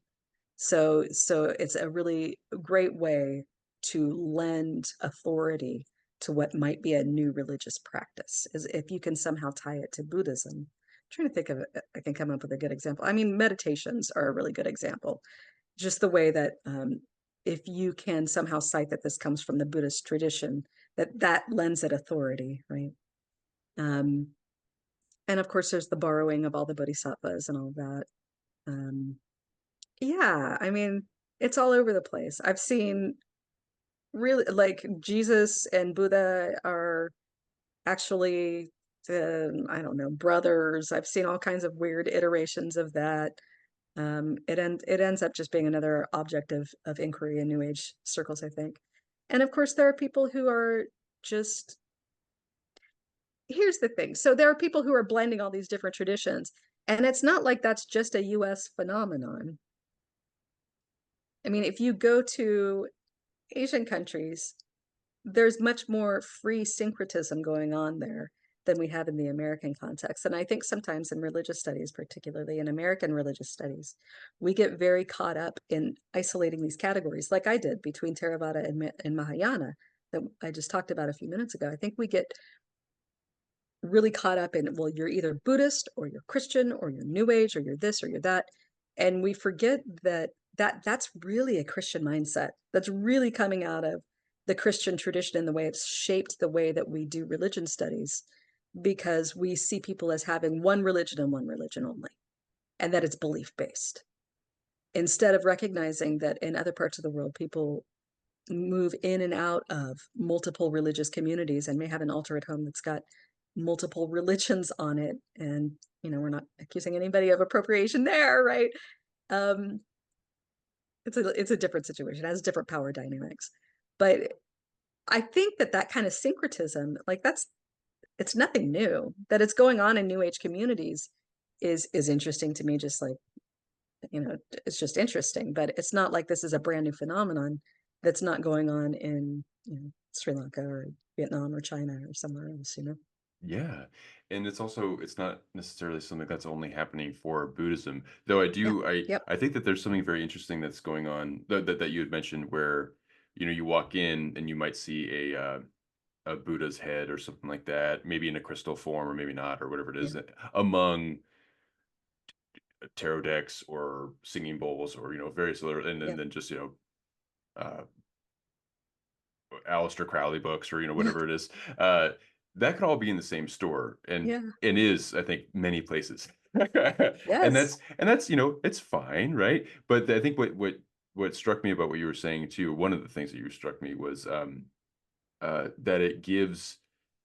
So it's a really great way to lend authority to what might be a new religious practice, is if you can somehow tie it to Buddhism. I'm trying to think of it, I can come up with a good example. I mean, meditations are a really good example. Just the way that if you can somehow cite that this comes from the Buddhist tradition, that lends it authority, right? Um, and of course, there's the borrowing of all the bodhisattvas and all that. Um, yeah, I mean, it's all over the place. I've seen really, like, Jesus and Buddha are actually, I don't know, brothers. I've seen all kinds of weird iterations of that. It ends up just being another object of inquiry in New Age circles, I think. And of course, there are people who are just, here's the thing. So there are people who are blending all these different traditions, and it's not like that's just a US phenomenon. I mean, if you go to Asian countries, there's much more free syncretism going on there than we have in the American context. And I think sometimes in religious studies, particularly in American religious studies, we get very caught up in isolating these categories, like I did between Theravada and Mahayana that I just talked about a few minutes ago. I think we get really caught up in, well, you're either Buddhist or you're Christian or you're New Age or you're this or you're that. And we forget that that's really a Christian mindset. That's really coming out of the Christian tradition and the way it's shaped the way that we do religion studies, because we see people as having one religion and one religion only, and that it's belief based. Instead of recognizing that in other parts of the world, people move in and out of multiple religious communities and may have an altar at home that's got multiple religions on it. And, we're not accusing anybody of appropriation there, right? Um, it's a different situation, it has different power dynamics. But I think that kind of syncretism, like it's nothing new. That it's going on in New Age communities is interesting to me, just like, it's just interesting, but it's not like this is a brand new phenomenon that's not going on in, Sri Lanka or Vietnam or China or somewhere else. Yeah. And it's not necessarily something that's only happening for Buddhism. Though I Yeah. do Yep. I think that there's something very interesting that's going on that you had mentioned where, you walk in and you might see a Buddha's head or something like that, maybe in a crystal form or maybe not, or whatever it Yeah. is, among tarot decks or singing bowls or, various other, and Yeah. then just, uh, Aleister Crowley books or, Yeah. whatever it is. Uh, that could all be in the same store Yeah. and is, I think, many places. And Yes. that's, it's fine, right? But I think what struck me about what you were saying too, one of the things that you struck me was that it gives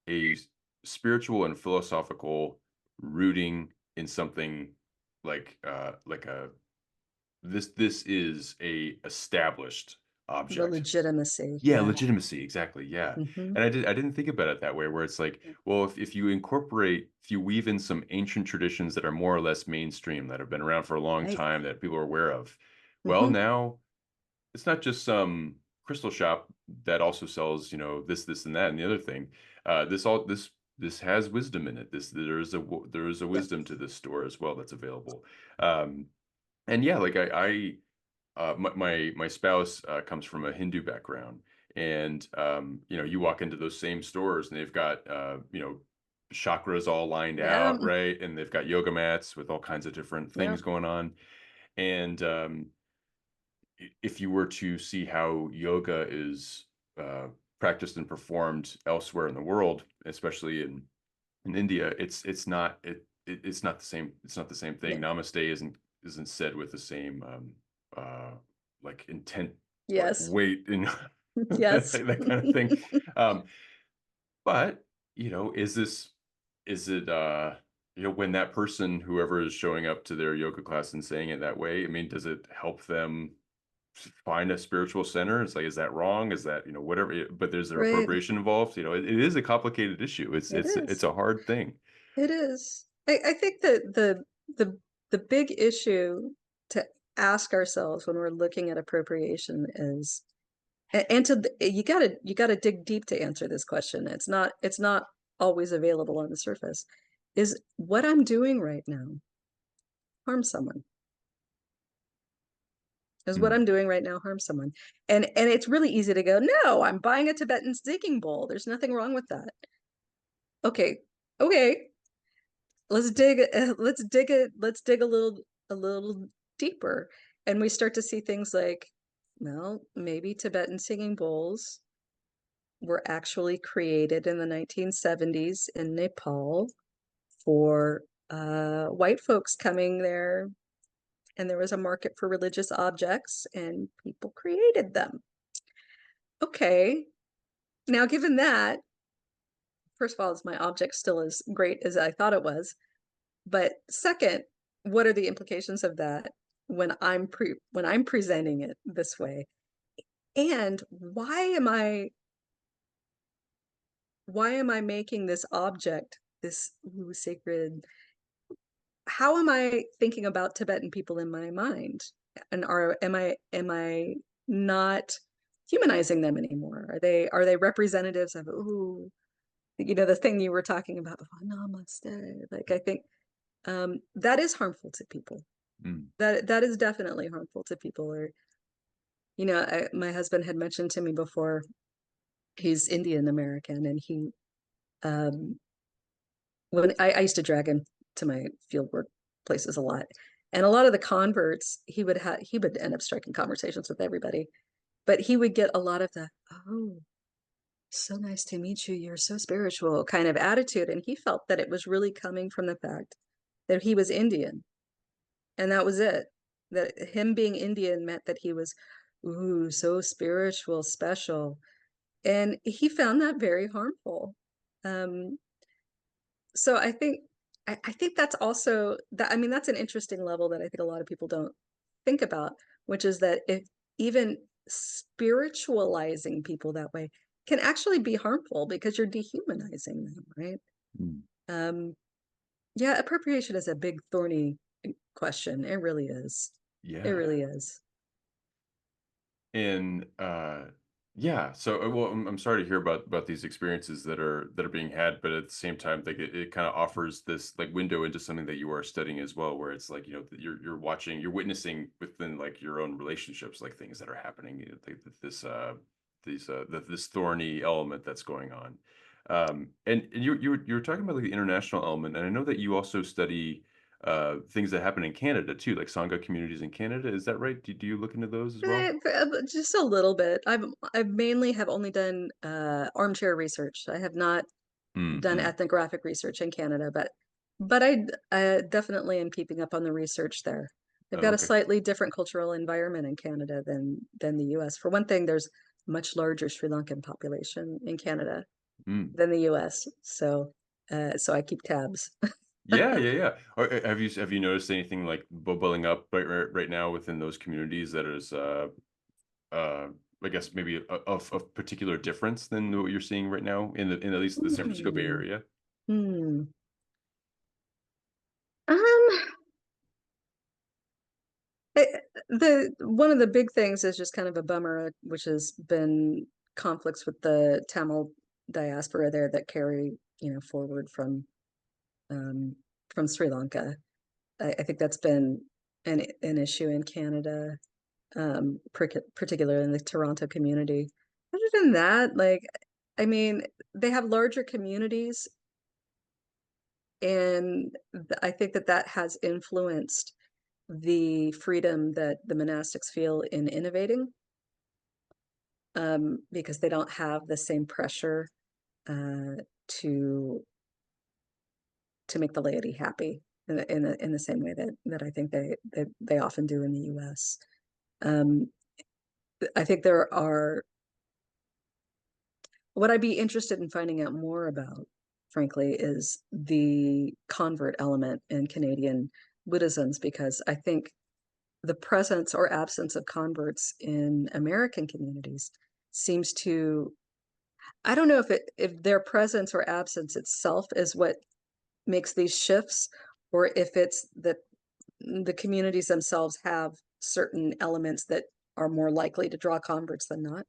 a spiritual and philosophical rooting in something like a this is a established The object. legitimacy. Yeah, Yeah. legitimacy, exactly, yeah. Hmm. And I didn't think about it that way, where it's like, well, if you weave in some ancient traditions that are more or less mainstream, that have been around for a long Right. time, that people are aware of, well, Hmm. now it's not just some crystal shop that also sells, this, and that, and the other thing. This has wisdom in it. There is a Yep. wisdom to this store as well that's available. Um, and yeah, like my spouse comes from a Hindu background, and you walk into those same stores and they've got chakras all lined Yeah. out, right, and they've got yoga mats with all kinds of different Yeah. things going on, and if you were to see how yoga is uh, practiced and performed elsewhere in the world, especially in India, it's not the same. It's not the same thing. Yeah. Namaste isn't said with the same uh, like intent, like Yes. weight and Yes. that kind of thing. Um, but is it when that person, whoever is showing up to their yoga class and saying it that way, I mean, does it help them find a spiritual center? It's like, is that wrong? Is that, whatever, but there's there Right. appropriation involved? It is a complicated issue. It It's is. a hard thing. It is. I think that the big issue to ask ourselves when we're looking at appropriation is, and you gotta dig deep to answer this question. It's not always available on the surface. Is what I'm doing right now harm someone? Does what Mm. I'm doing right now harm someone? And it's really easy to go, no, I'm buying a Tibetan singing bowl. There's nothing wrong with that. Okay, okay, let's dig a little deeper, and we start to see things like, well, maybe Tibetan singing bowls were actually created in the 1970s in Nepal for white folks coming there, and there was a market for religious objects, and people created them. Okay, now given that, first of all, is my object still as great as I thought it was? But second, what are the implications of that when I'm presenting it this way? And why am I making this object this sacred? How am I thinking about Tibetan people in my mind? And am I not humanizing them anymore? Are they representatives of, ooh, the thing you were talking about before, namaste? Like, I think that is harmful to people. Mm. That is definitely harmful to people. Or, my husband had mentioned to me before, he's Indian American, and um, when I used to drag him to my field work places a lot, and a lot of the converts, he would end up striking conversations with everybody, but he would get a lot of the, oh, so nice to meet you, you're so spiritual kind of attitude, and he felt that it was really coming from the fact that he was Indian, and that was it. That him being Indian meant that he was, ooh, so spiritual, special, and he found that very harmful. Um, so I think that's also that, I mean, that's an interesting level that I think a lot of people don't think about, which is that if even spiritualizing people that way can actually be harmful because you're dehumanizing them, right? Mm. Um, yeah, appropriation is a big thorny question. It really is. It Yeah. really is. And yeah, so well, I'm sorry to hear about these experiences that are being had, but at the same time, like it kind of offers this like window into something that you are studying as well, where it's like, that you're watching, you're witnessing within like your own relationships, like things that are happening, this thorny element that's going on. And you were talking about like the international element, and I know that you also study things that happen in Canada too, like sangha communities in Canada. Is that right? Do you look into those as well? Just a little bit. I've mainly have only done armchair research. I have not done Mm-hmm. ethnographic research in Canada, but I definitely am keeping up on the research there. They've Oh, got a okay. slightly different cultural environment in Canada than the US. For one thing, there's a much larger Sri Lankan population in Canada Mm. than the US. So I keep tabs. Yeah, yeah, yeah. Have you noticed anything like bubbling up right now within those communities that is uh I guess maybe of particular difference than what you're seeing right now in at least the San Francisco Bay Hmm. Area? Hmm. Um, the one of the big things is just kind of a bummer, which has been conflicts with the Tamil diaspora there that carry, forward um, from Sri Lanka. I think that's been an issue in Canada, particularly in the Toronto community. Other than that, like, I mean, they have larger communities, and I think that that has influenced the freedom that the monastics feel in innovating, because they don't have the same pressure uh, to make the laity happy in the same way that I think they often do in the U.S. Um, I think there are what I'd be interested in finding out more about, frankly, is the convert element in Canadian Buddhisms, because I think the presence or absence of converts in American communities seems to, I don't know if their presence or absence itself is what makes these shifts, or if it's that the communities themselves have certain elements that are more likely to draw converts than not.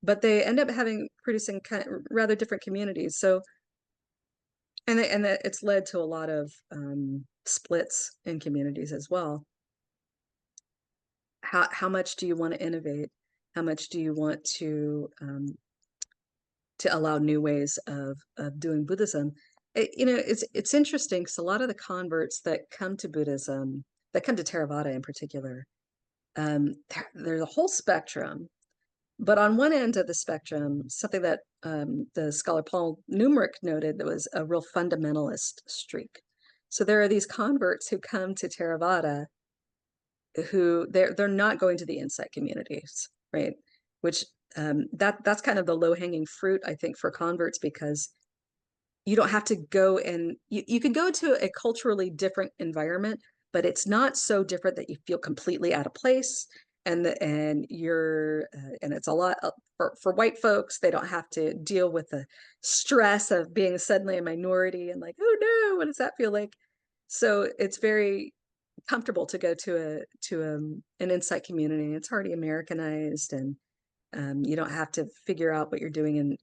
But they end up producing kind of rather different communities. So, and it's led to a lot of splits in communities as well. how much do you want to innovate? How much do you want to allow new ways of doing Buddhism? It's interesting because a lot of the converts that come to Buddhism, that come to Theravada in particular, there's a whole spectrum. But on one end of the spectrum, something that the scholar Paul Numrich noted, that was a real fundamentalist streak. So there are these converts who come to Theravada who they're not going to the insight communities, right? Which that's kind of the low hanging fruit, I think, for converts, because you don't have to go, and you can go to a culturally different environment, but it's not so different that you feel completely out of place. And you're and it's a lot for white folks. They don't have to deal with the stress of being suddenly a minority and like, oh no, what does that feel like? So it's very comfortable to go to an insight community. It's already Americanized, and you don't have to figure out what you're doing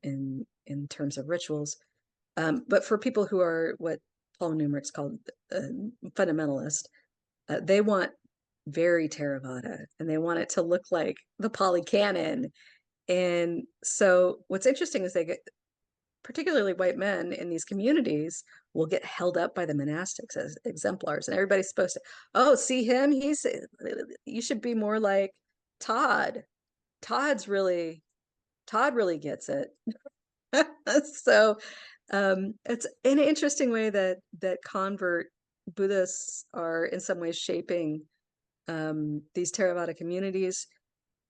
in terms of rituals. But for people who are what Paul Numrich's called fundamentalist, they want very Theravada, and they want it to look like the Pali Canon. And so what's interesting is they get, particularly white men in these communities, will get held up by the monastics as exemplars, and everybody's supposed to, oh, see him, you should be more like Todd. Todd's really Todd really gets it. So it's an interesting way that convert Buddhists are in some ways shaping these Theravada communities.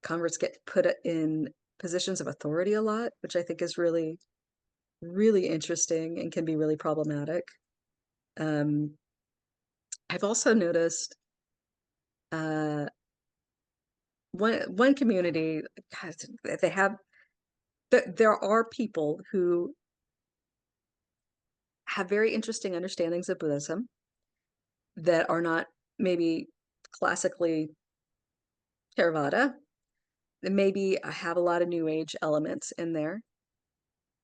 Converts get put in positions of authority a lot, which I think is really, really interesting and can be really problematic. Um, I've also noticed uh, one community, God, they have there are people who have very interesting understandings of Buddhism that are not maybe classically Theravada. They maybe have a lot of New Age elements in there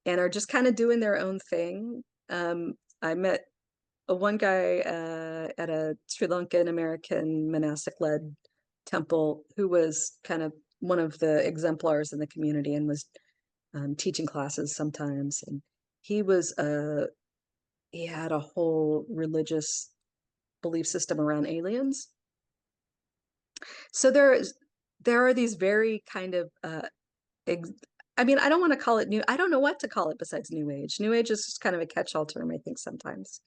and are just kind of doing their own thing. I met one guy at a Sri Lankan American monastic led temple who was kind of one of the exemplars in the community and was teaching classes sometimes. And he was he had a whole religious belief system around aliens. So there are these very kind of I mean, I don't want to call it new. I don't know what to call it besides new age. New age is just kind of a catch-all term, I think, sometimes.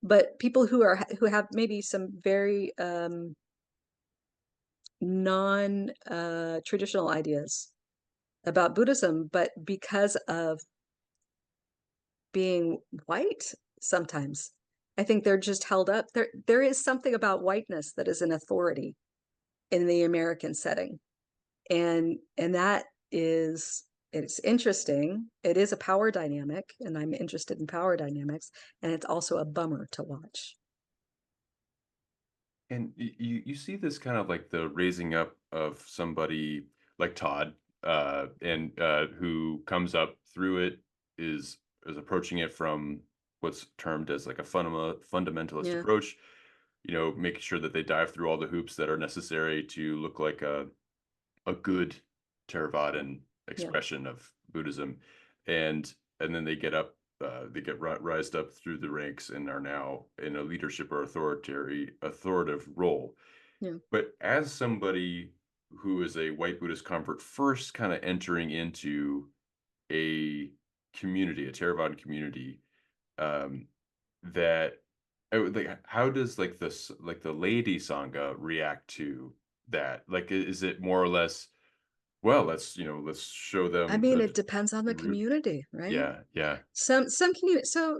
But people who have maybe some very non traditional ideas about Buddhism, but because of being white, sometimes I think they're just held up. There is something about whiteness that is an authority in the American setting, and that is, it's interesting. It is a power dynamic, and I'm interested in power dynamics, and it's also a bummer to watch. And you see this kind of like the raising up of somebody like Todd, and who comes up through it, is approaching it from what's termed as like a fundamentalist Yeah, approach. Making sure that they dive through all the hoops that are necessary to look like a good Theravadan yeah, expression of Buddhism, and then they get rised up through the ranks and are now in a leadership or authoritative role. yeah, But as somebody who is a white Buddhist convert, first kind of entering into a community, a Theravadan community, um, that like, how does like this, like the lady sangha react to that? Like, is it more or less, well, let's show I them mean, the it depends on the root. community, right? Yeah, yeah. Some community, so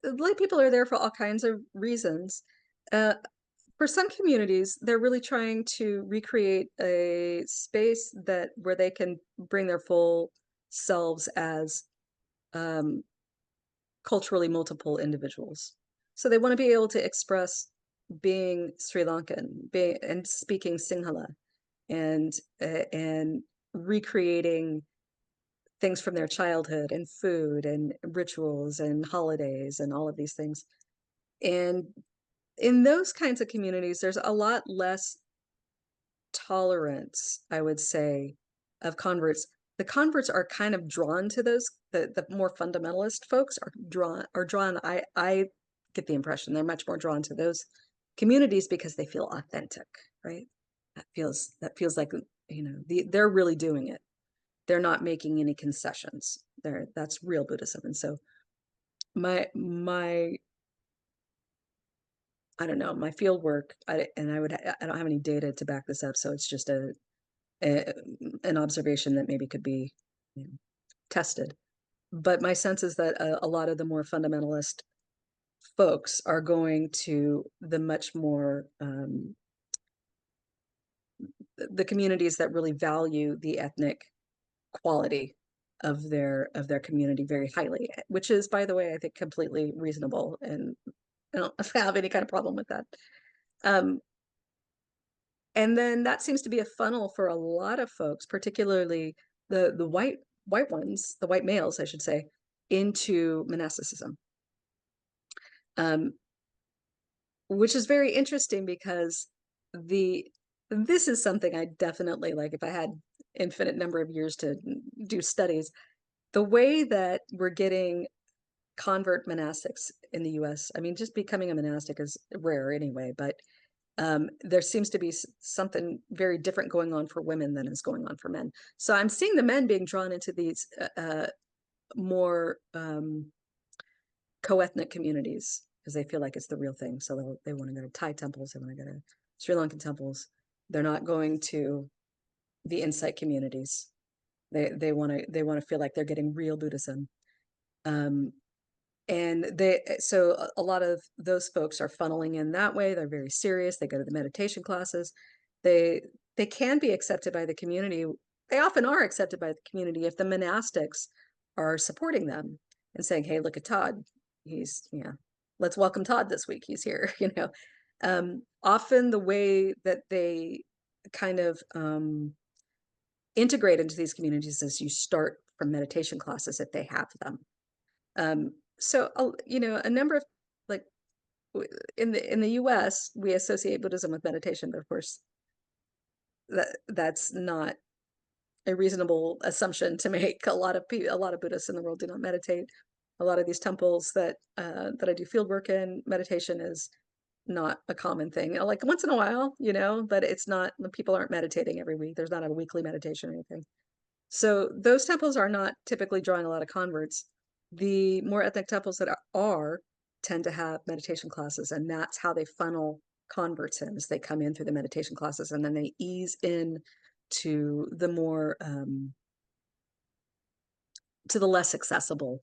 lay people are there for all kinds of reasons. uh for some communities, they're really trying to recreate a space that where they can bring their full selves as um, culturally multiple individuals. So they want to be able to express being Sri Lankan, being and speaking Sinhala, and recreating things from their childhood and food and rituals and holidays and all of these things. And in those kinds of communities, there's a lot less tolerance, I would say, of converts. The converts are kind of drawn to those, the more fundamentalist folks are drawn. I get the impression they're much more drawn to those communities because they feel authentic, right? That feels like, they're really doing it. They're not making any concessions. That's real Buddhism. And so my I don't know, my field work, I don't have any data to back this up, so it's just a an observation that maybe could be, you know, tested. But my sense is that a lot of the more fundamentalist folks are going to the much more the communities that really value the ethnic quality of their community very highly, which is, by the way, I think completely reasonable, and I don't have any kind of problem with that. Um, and then that seems to be a funnel for a lot of folks, particularly the white ones, the white males, I should say, into monasticism. Um, which is very interesting because the this is something I definitely like if I had infinite number of years to do studies. The way that we're getting convert monastics in the US, I mean, just becoming a monastic is rare anyway, but there seems to be something very different going on for women than is going on for men. So I'm seeing the men being drawn into these more co-ethnic communities because they feel like it's the real thing. So they want to go to Thai temples, they want to go to Sri Lankan temples. They're not going to the insight communities. They want to feel like they're getting real Buddhism. Um, and a lot of those folks are funneling in that way. They're very serious. They go to the meditation classes. They they can be accepted by the community. They often are accepted by the community if the monastics are supporting them and saying, "Hey, look at Todd. Let's welcome Todd this week. He's here." Often the way that they kind of integrate into these communities is you start from meditation classes if they have them. A number of, like, in the US, we associate Buddhism with meditation, but of course that's not a reasonable assumption to make. A lot of Buddhists in the world do not meditate. A lot of these temples that I do field work in, meditation is not a common thing. Like once in a while, but it's not. People aren't meditating every week. There's not a weekly meditation or anything. So those temples are not typically drawing a lot of converts. The more ethnic temples that are tend to have meditation classes, and that's how they funnel converts in, as they come in through the meditation classes, and then they ease in to the more to the less accessible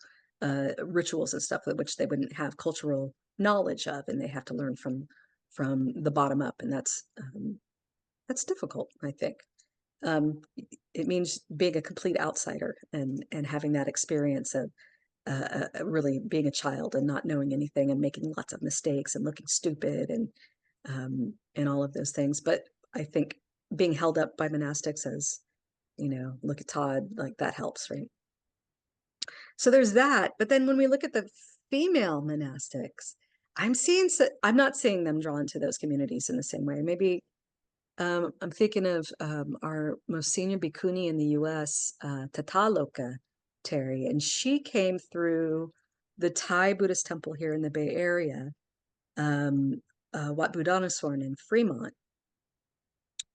rituals and stuff, which they wouldn't have cultural knowledge of, and they have to learn from the bottom up, and that's difficult, I think. Um, it means being a complete outsider and having that experience of really being a child and not knowing anything and making lots of mistakes and looking stupid and all of those things. But I think being held up by monastics as, look at Todd, like that helps, right? So there's that. But then when we look at the female monastics, I'm not seeing them drawn to those communities in the same way. Maybe I'm thinking of our most senior bhikkhuni in the US, Tataloka Terry, and she came through the Thai Buddhist temple here in the Bay Area, Wat Buddhanasorn in Fremont.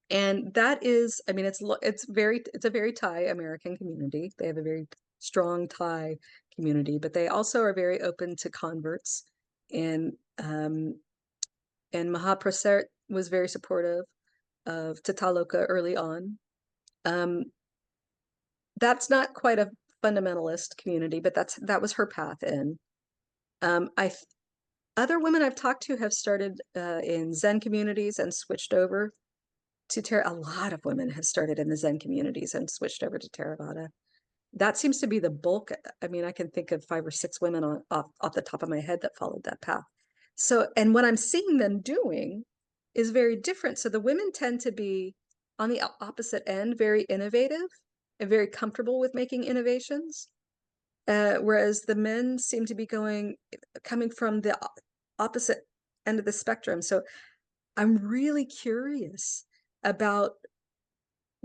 And that is, I mean, it's a very Thai American community. They have a very strong Thai community, but they also are very open to converts. And Mahaprasad was very supportive of Tataloka early on. That's not quite a fundamentalist community, but that was her path in. I Other women I've talked to have started in Zen communities and switched over to A lot of women have started in the Zen communities and switched over to Theravada. That seems to be the bulk. I mean, I can think of 5 or 6 women off the top of my head that followed that path. So, and what I'm seeing them doing is very different. So the women tend to be on the opposite end, very innovative and very comfortable with making innovations. Whereas the men seem to be coming from the opposite end of the spectrum. So I'm really curious about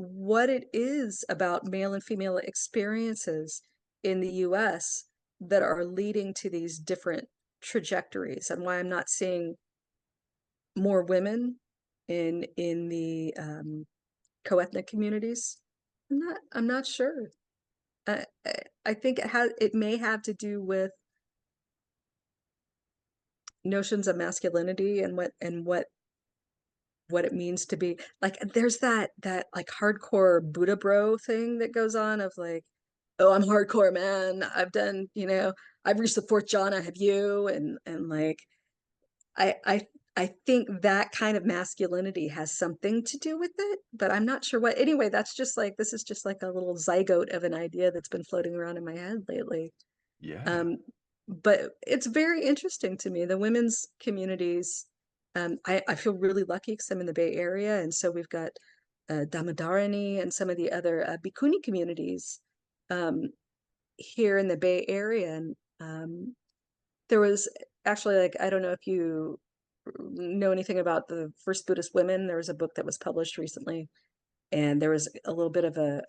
what it is about male and female experiences in the US that are leading to these different trajectories, and why I'm not seeing more women in the co-ethnic communities. I'm not sure. I think it may have to do with notions of masculinity and what it means to be like, there's that like hardcore Buddha bro thing that goes on of like, oh, I'm hardcore, man. I've reached the fourth jhana, have you? And like, I think that kind of masculinity has something to do with it, but I'm not sure what. Anyway, this is just like a little zygote of an idea that's been floating around in my head lately. Yeah. Um, but it's very interesting to me. The women's communities, I feel really lucky because I'm in the Bay Area, and so we've got Damodarani and some of the other Bhikkhuni communities um, here in the Bay Area. And there was actually, like, I don't know if you know anything about the first Buddhist women. There was a book that was published recently, and there was a little bit of a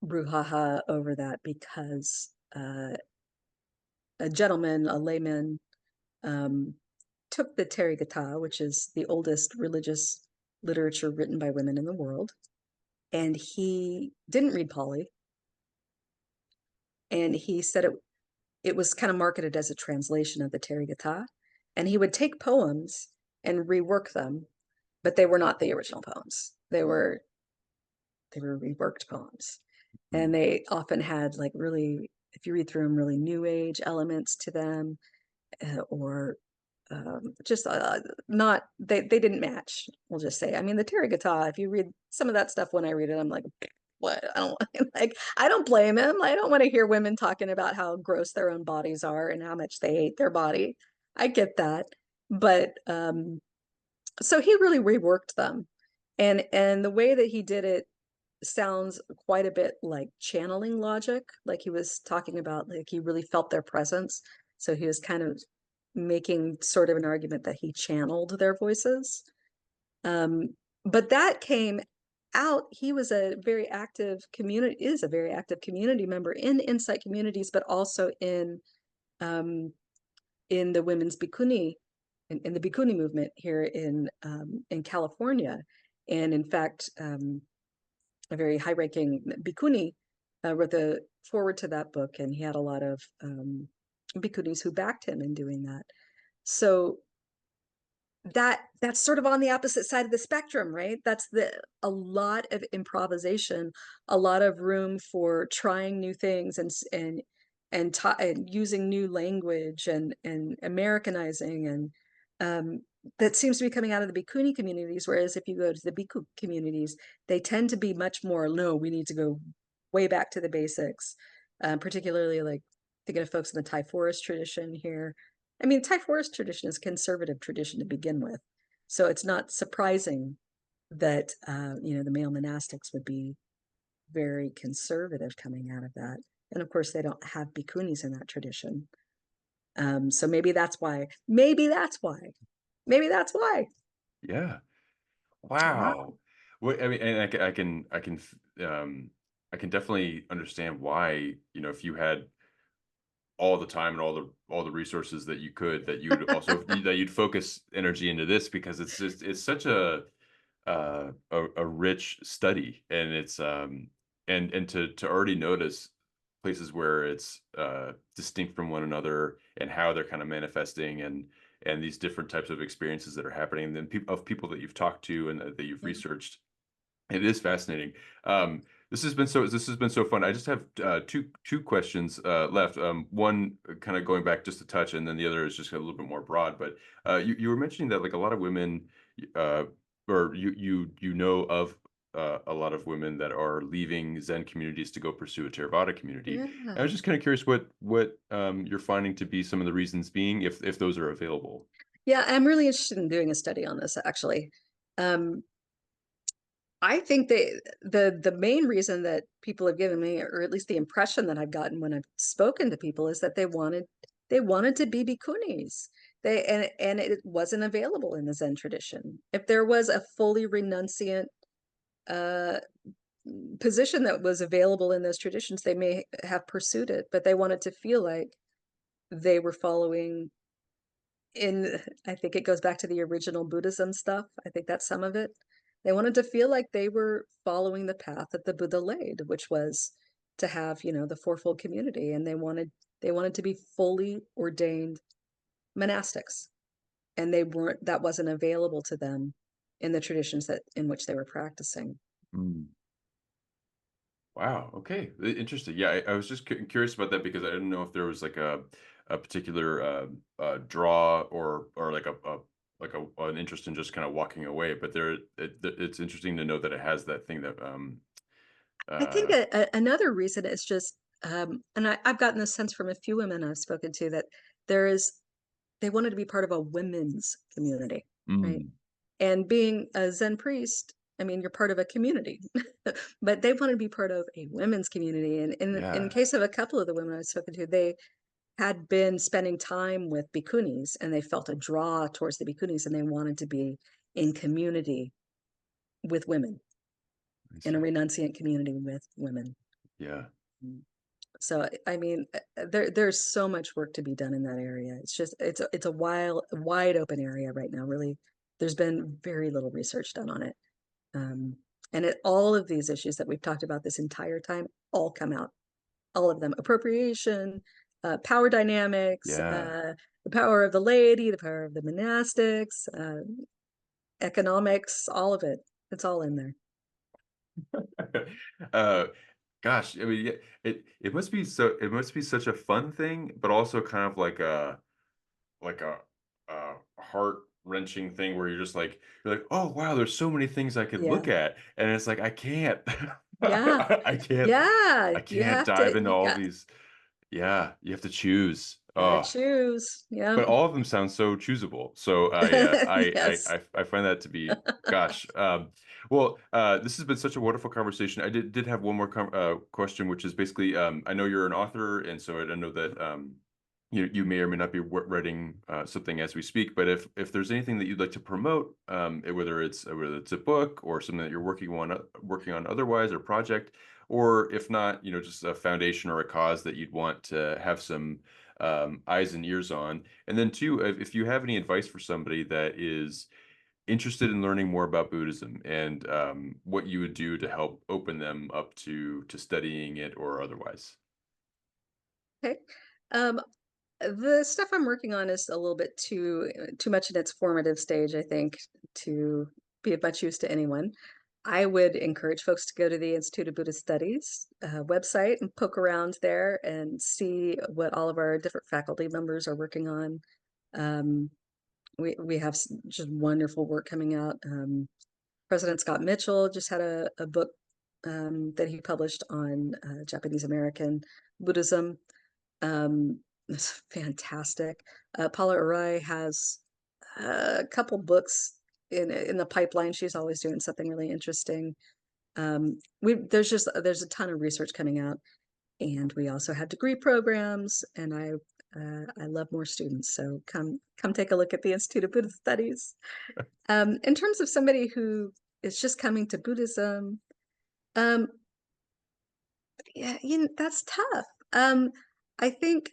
brouhaha over that because a gentleman, a layman, um, took the Therigatha, which is the oldest religious literature written by women in the world, and he didn't read Pali, and he said it was kind of marketed as a translation of the Therigatha, and he would take poems and rework them, but they were not the original poems. They were reworked poems, and Mm. they often had like really, if you read through them, really new age elements to them, or just not they didn't match. We'll just say. I mean, the Therigatha. If you read some of that stuff, when I read it, I'm like, what? I don't like. I don't blame him. I don't want to hear women talking about how gross their own bodies are and how much they hate their body. I get that, but so he really reworked them, and the way that he did it sounds quite a bit like channeling logic. Like he was talking about, like he really felt their presence. So he was kind of making sort of an argument that he channeled their voices. Um, but that came out, he was a very active community, is a very active community member in insight communities, but also um, in the women's bhikkhuni, in the bhikkhuni movement here in California. And in fact, a very high-ranking bhikkhuni wrote the forward to that book, and he had a lot of bhikkhunis who backed him in doing that. So that's sort of on the opposite side of the spectrum, right? That's a lot of improvisation, a lot of room for trying new things and using new language and Americanizing, and that seems to be coming out of the bhikkhuni communities. Whereas if you go to the bhikkhu communities, they tend to be much more, no, we need to go way back to the basics, particularly like thinking of folks in the Thai forest tradition here. I mean, Thai forest tradition is conservative tradition to begin with, so it's not surprising that the male monastics would be very conservative coming out of that. And of course, they don't have bhikkhunis in that tradition. So maybe that's why. Maybe that's why. Maybe that's why. Yeah. Wow. Wow. What I mean, and I can definitely understand why, if you had all the time and all the resources that you could, that you would also that you'd focus energy into this, because it's such a rich study, and it's and to already notice places where it's distinct from one another, and how they're kind of manifesting, and these different types of experiences that are happening, and then people that you've talked to and that you've Yeah. researched. It is fascinating. This has been so fun. I just have two questions left. One kind of going back just a touch, and then the other is just a little bit more broad. But you were mentioning that like a lot of women, uh, or you know of a lot of women that are leaving Zen communities to go pursue a Theravada community. I Yeah. was just kind of curious what you're finding to be some of the reasons being, if those are available. Yeah, I'm really interested in doing a study on this actually. Um, I think the main reason that people have given me, or at least the impression that I've gotten when I've spoken to people, is that they wanted to be bhikkhunis. And it wasn't available in the Zen tradition. If there was a fully renunciant uh, position that was available in those traditions, they may have pursued it, but they wanted to feel like they were following in I think it goes back to the original Buddhism stuff. I think that's some of it. They wanted to feel like they were following the path that the Buddha laid, which was to have, the fourfold community, and they wanted to be fully ordained monastics, and that wasn't available to them in the traditions that in which they were practicing. Mm. Wow. Okay. Interesting. Yeah, I was just curious about that because I didn't know if there was like a particular draw or like an interest in just kind of walking away. But it's interesting to know that it has that thing that I think uh another reason is just, and I've gotten this sense from a few women I've spoken to that there is they wanted to be part of a women's community, right? mm, And being a Zen priest, I mean, you're part of a community, but they want to be part of a women's community. And in yeah, case of a couple of the women I've spoken to, they had been spending time with bhikkhunis and they felt a draw towards the bhikkhunis and they wanted to be in community with women, I in a see. renunciant community with women. Yeah. Mm. So I mean, there's so much work to be done in that area. It's a wide open area right now. Really, there's been very little research done on it. Um, and all of these issues that we've talked about this entire time all come out, all of them: appropriation, power dynamics, Yeah. the power of the laity, the power of the monastics, economics, all of it. It's all in there. uh Gosh, I mean, yeah, it must be such a fun thing, but also kind of like a heart-wrenching thing where you're like, "Oh, wow, there's so many things I could look Yeah, at." And it's like, I can't. yeah, I can't yeah. I You can't have dive to. into You all got these. Yeah, you have to choose. gotta Oh, choose. Yep. but all of them sound so choosable. So Yes. I find that to be, gosh. This has been such a wonderful conversation. I did have one more question, which is basically, I know you're an author, and so I know that you may or may not be writing something as we speak. But if there's anything that you'd like to promote, whether it's a book or something that you're working on otherwise, or project, or if not, just a foundation or a cause that you'd want to have some eyes and ears on. And then two, if you have any advice for somebody that is interested in learning more about Buddhism, and what you would do to help open them up to studying it or otherwise. Okay. Um, the stuff I'm working on is a little bit too much in its formative stage, I think, to be of much use to anyone. I would encourage folks to go to the Institute of Buddhist Studies website and poke around there and see what all of our different faculty members are working on. Um, we have just wonderful work coming out. President Scott Mitchell just had a book that he published on Japanese American Buddhism. It's fantastic. Paula Arai has a couple books in the pipeline. She's always doing something really interesting. We there's a ton of research coming out, and we also have degree programs. And I love more students, so come take a look at the Institute of Buddhist Studies. In terms of somebody who is just coming to Buddhism, um, yeah, that's tough. I think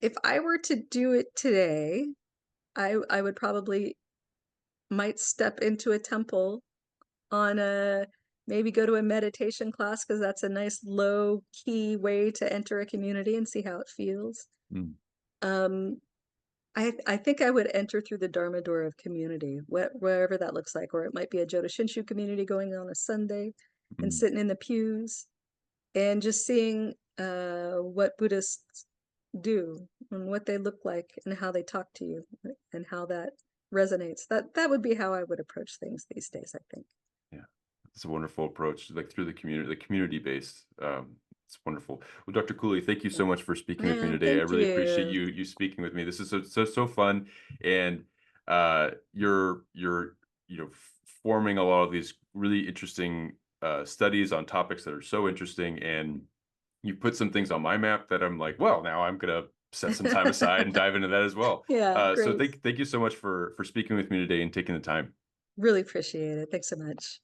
if I were to do it today, I would probably might step into a temple on a maybe go to a meditation class because that's a nice low key way to enter a community and see how it feels. Mm, Um, I think I would enter through the Dharma door of community, wherever that looks like, or it might be a Jodo Shinshu community going on a Sunday and mm. sitting in the pews and just seeing what Buddhists do and what they look like and how they talk to you and how that resonates. That would be how I would approach things these days, I think. Yeah, it's a wonderful approach, like through the community based. It's wonderful. Well, Dr. Cooley, thank you Yeah. so much for speaking with me Yeah, today. I thank really appreciate you. you speaking with me. This is so fun, and you're forming a lot of these really interesting studies on topics that are so interesting, and you put some things on my map that I'm like, well, now I'm gonna set some time aside and dive into that as well. Yeah, So great. thank you so much for speaking with me today and taking the time. Really appreciate it. Thanks so much.